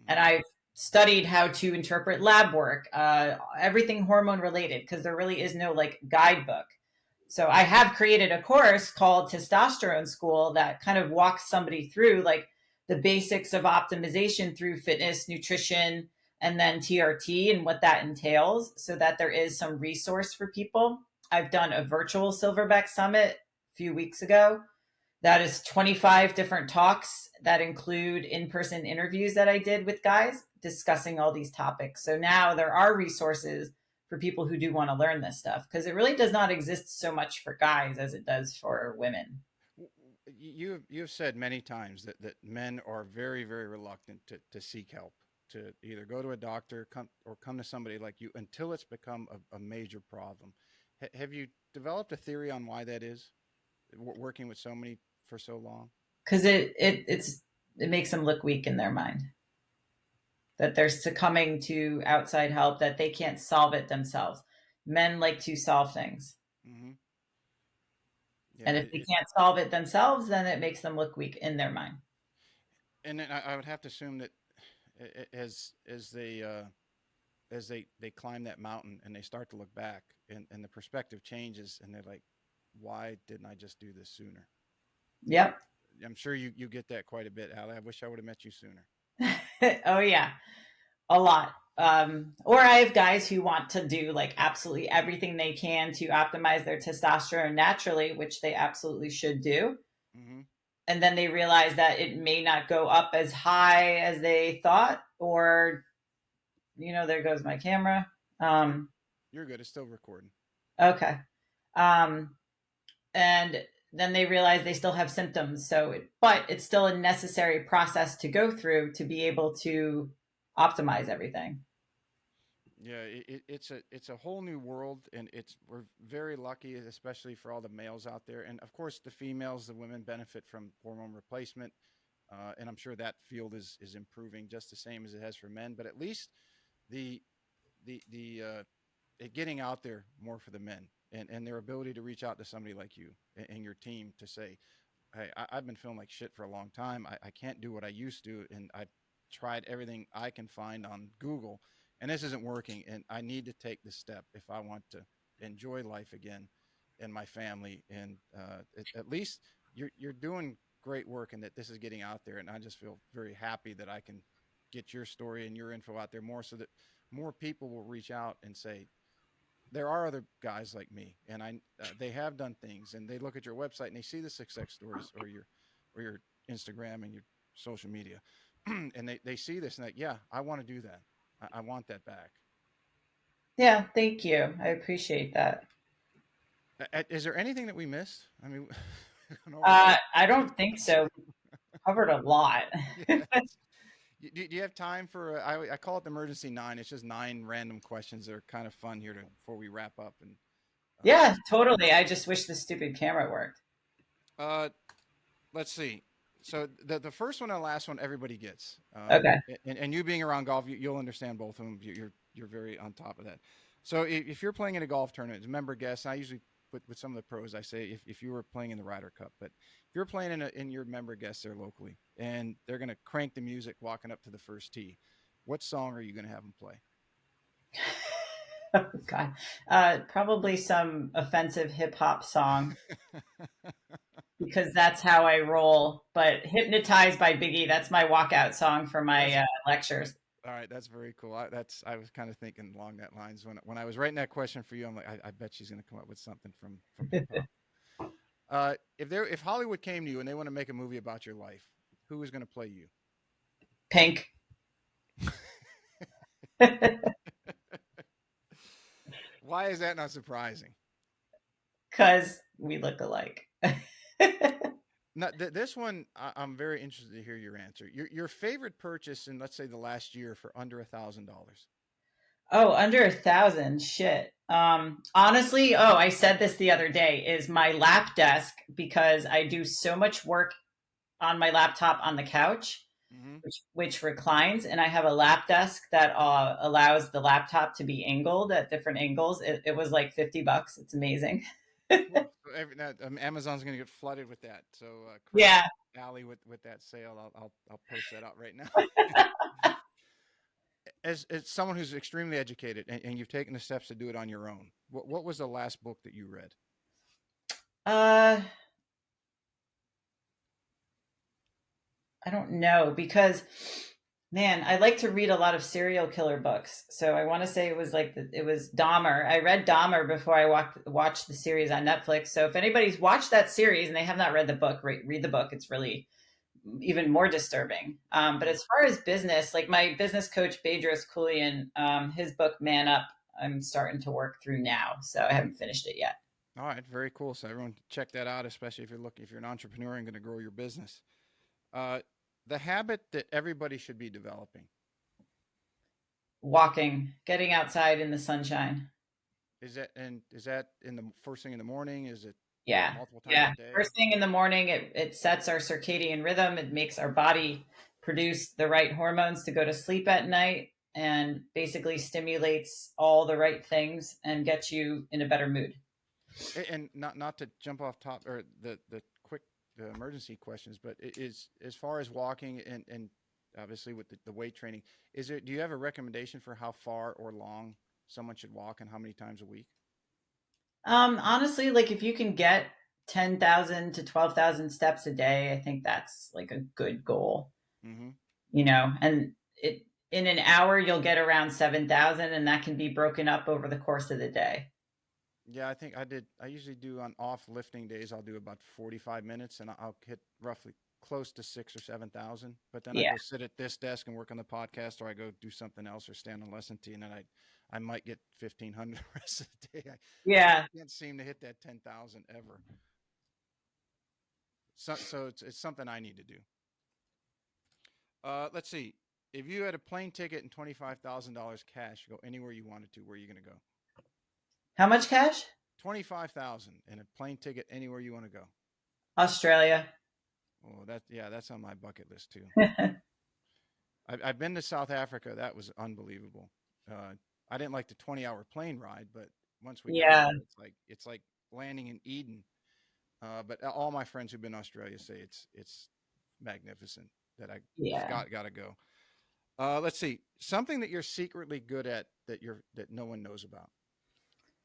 And Hmm. I've studied how to interpret lab work, everything hormone related, because there really is no like guidebook. So I have created a course called Testosterone School that kind of walks somebody through like the basics of optimization through fitness, nutrition, and then TRT and what that entails so that there is some resource for people. I've done a virtual Silverback Summit a few weeks ago. That is 25 different talks that include in person interviews that I did with guys discussing all these topics. So now there are resources for people who do want to learn this stuff because it really does not exist so much for guys as it does for women. You've said many times that men are very, very reluctant to seek help, to either go to a doctor come to somebody like you until it's become a major problem. Have you developed a theory on why that is? Working with so many for so long. Because it makes them look weak in their mind that they're succumbing to outside help, that they can't solve it themselves. Men like to solve things. Hmm. Yeah, And if they can't solve it themselves, then it makes them look weak in their mind. and then I would have to assume that as they climb that mountain and they start to look back and the perspective changes and they're like, why didn't I just do this sooner? Yep. I'm sure you get that quite a bit, Allie. I wish I would have met you sooner. Oh, yeah. A lot. Or I have guys who want to do like absolutely everything they can to optimize their testosterone naturally, which they absolutely should do. Hmm. And then they realize that it may not go up as high as they thought, or, there goes my camera. You're, Um, you're good. It's still recording. okay. Um, and then they realize they still have symptoms. But it's still a necessary process to go through to be able to optimize everything. Yeah, it's a whole new world, and we're very lucky, especially for all the males out there, and of course the females, the women benefit from hormone replacement, and I'm sure that field is improving just the same as it has for men. But at least the the it getting out there more for the men, and their ability to reach out to somebody like you and your team to say, hey, I've been feeling like shit for a long time. I can't do what I used to, and I've tried everything I can find on Google, and this isn't working. And I need to take this step if I want to enjoy life again and my family. And at least you're doing great work, and that this is getting out there. And I just feel very happy that I can get your story and your info out there more, so that more people will reach out and say, there are other guys like me, and they have done things, and they look at your website and they see the success stories, or your Instagram and your social media, and they see this and like, yeah, I want to do that. I want that back. Yeah, thank you. I appreciate that. Is there anything that we missed? I mean, we went over like I 50 don't think questions. so. Covered a lot. Yeah. Do you have time for? I call it the emergency nine. It's just nine random questions that are kind of fun here before we wrap up. And Yeah, totally. I just wish the stupid camera worked. uh, let's see. So the first one and the last one everybody gets, Okay. and you being around golf, you'll understand both of them. You're very on top of that. So if you're playing in a golf tournament, as a member guest, I usually with some of the pros, I say if you were playing in the Ryder Cup, but if you're playing in your member guests there locally, and they're going to crank the music walking up to the first tee, what song are you going to have them play? Oh, God. Probably some offensive hip hop song because that's how I roll. But Hypnotized by Biggie, that's my walkout song for my That's lectures. all right. That's very cool. I was kind of thinking along that lines when I was writing that question for you. I'm like, I bet she's going to come up with something from hip hop. If Hollywood came to you and they want to make a movie about your life, who is going to play you? Pink. Because Why is that not surprising? we look alike. Now, this one, I'm very interested to hear your answer. Your favorite purchase in, let's say, the last year for under $1,000. Oh, under 1,000. Shit. Honestly, I said this the other day, is my lap desk because I do so much work on my laptop on the couch, Hmm. which reclines, and I have a lap desk that allows the laptop to be angled at different angles. It was like $50. It's amazing. Cool. So Amazon's going to get flooded with that. So credit Yeah. Allie with that sale. I'll post that out right now. As someone who's extremely educated and you've taken the steps to do it on your own, what was the last book that you read? Uh, I don't know because, man, I like to read a lot of serial killer books. So I want to say it was like it was Dahmer. I read Dahmer before I watched the series on Netflix. So if anybody's watched that series and they have not read the book, read the book. It's really even more disturbing. But Mm. as far as business, like my business coach Bedros Koulian, his book Man Up, I'm starting to work through now. So I haven't finished it yet. All right, very cool. So everyone check that out, especially if you're an entrepreneur and going to grow your business. Uh, the habit that everybody should be developing, Walking, getting outside in the sunshine. is that in the first thing in the morning? Is it Yeah. multiple times a Yeah. day? First thing in the morning, it sets our circadian rhythm. It makes our body produce the right hormones to go to sleep at night and basically stimulates all the right things and gets you in a better mood. And not to jump off top or the quick the emergency questions, but it is as far as walking and obviously with the weight training, is it do you have a recommendation for how far or long someone should walk and how many times a week? Honestly, like if you can get 10,000 to 12,000 steps a day, I think that's like a good goal, Mm-hmm. and it in an hour you'll get around 7,000 and that can be broken up over the course of the day. Yeah, I think I did. I usually do on off lifting days. I'll do about 45 minutes, and I'll hit roughly close to 6 or 7 thousand. But then I Yeah. go sit at this desk and work on the podcast, or I go do something else, or stand on lesson tee, and then I might get 1,500 the rest of the day. I Yeah. can't seem to hit that 10,000 ever. So it's something I need to do. Let's see. If you had a plane ticket and $25,000 cash, go anywhere you wanted to. Where are you going to go? How much cash? 25,000 and a plane ticket anywhere you want to go. Australia. Oh, that's on my bucket list too. I've been to South Africa. That was unbelievable. I didn't like the 20-hour plane ride, but once we got Yeah. there, it's like landing in Eden. But all my friends who've been to Australia say it's magnificent. That I just Yeah. gotta go. Let's see something that you're secretly good at that no one knows about,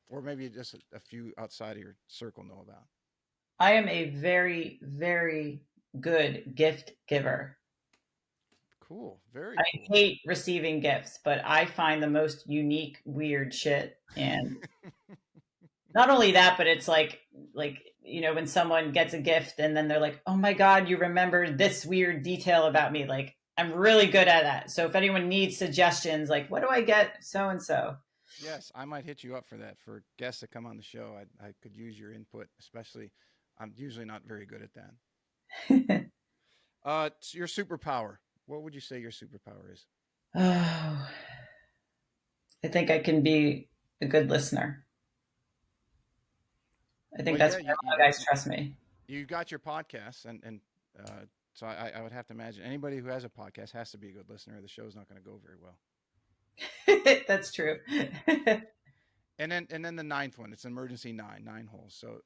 or maybe just a few outside of your circle know about. I am a very, very good gift giver. Cool, very I cool. hate receiving gifts, but I find the most unique, weird shit. And not only that, but it's like when someone gets a gift and then they're like, "Oh my god, you remember this weird detail about me." Like I'm really good at that. So if anyone needs suggestions, like what do I get so and so? Yes, I might hit you up for that. For guests that come on the show, I could use your input, especially I'm usually not very good at that. It's your superpower. What would you say your superpower is? Oh, I think I can be a good listener. I think Well, that's yeah, why a lot of guys trust me. you got your podcast, and so I would have to imagine anybody who has a podcast has to be a good listener. The show's not going to go very well. That's true. And then the ninth one, it's emergency nine holes. So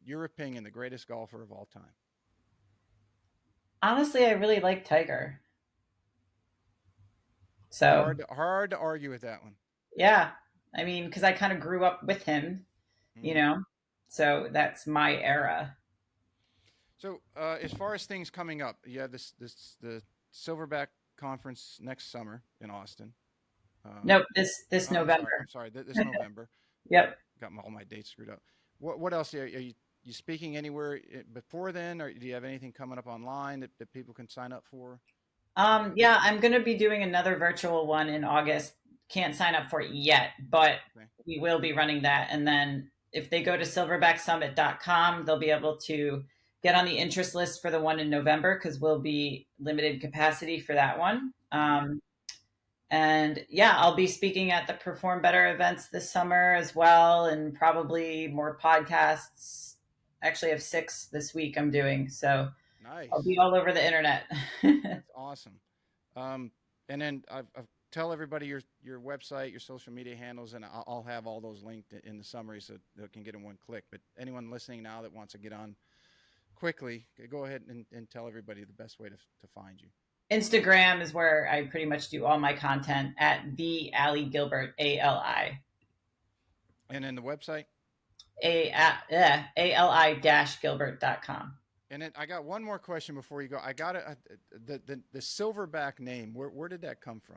your opinion, the greatest golfer of all time. Honestly, I really like Tiger. So Hard to argue with that one. yeah, I mean, because I kind of grew up with him, you Hmm. know, so that's my era. So, as far as things coming up, you have the Silverback Conference next summer in Austin. Nope, Um, this I'm sorry. November. I'm sorry. This November. Yep. Got all my dates screwed up. What else are you speaking anywhere before then, or do you have anything coming up online that people can sign up for? Yeah, I'm going to be doing another virtual one in August. Can't sign up for it yet, but Okay. we will be running that. And then if they go to silverbacksummit.com, they'll be able to get on the interest list for the one in November because we'll be limited capacity for that one. Mm-hmm. And yeah, I'll be speaking at the Perform Better events this summer as well, and probably more podcasts. Actually, I have 6 this week I'm doing. So I'll Nice. be all over the internet. That's awesome. Um, and then tell everybody your website, your social media handles, and I'll have all those linked in the summary so they can get in one click. But anyone listening now that wants to get on quickly, go ahead and tell everybody the best way to find you. Instagram is where I pretty much do all my content at the Ali Gilbert, ALI. And then the website. ALI-Gilbert.com. And then I got one more question before you go. I got the silverback name. Where did that come from?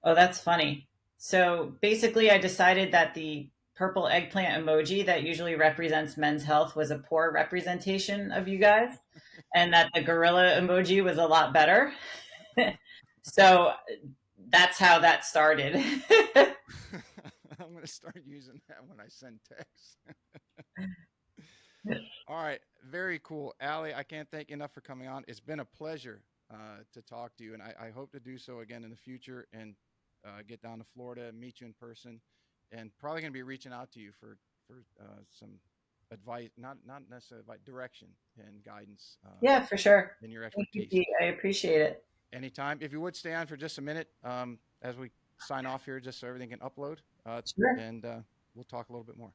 Oh, that's funny. So basically, I decided that the purple eggplant emoji that usually represents men's health was a poor representation of you guys, and that the gorilla emoji was a lot better. So that's how that started. I'm going to start using that when I send texts. All right, very cool, Ali. I can't thank you enough for coming on. It's been a pleasure to talk to you, and I hope to do so again in the future and get down to Florida, meet you in person, and probably going to be reaching out to you for some advice, not necessarily advice, direction and guidance Yeah, for sure. in your Thank you, expertise. Pete. I appreciate it. Anytime. If you would stay on for just a minute as we sign off here, just so everything can upload, Sure. and we'll talk a little bit more.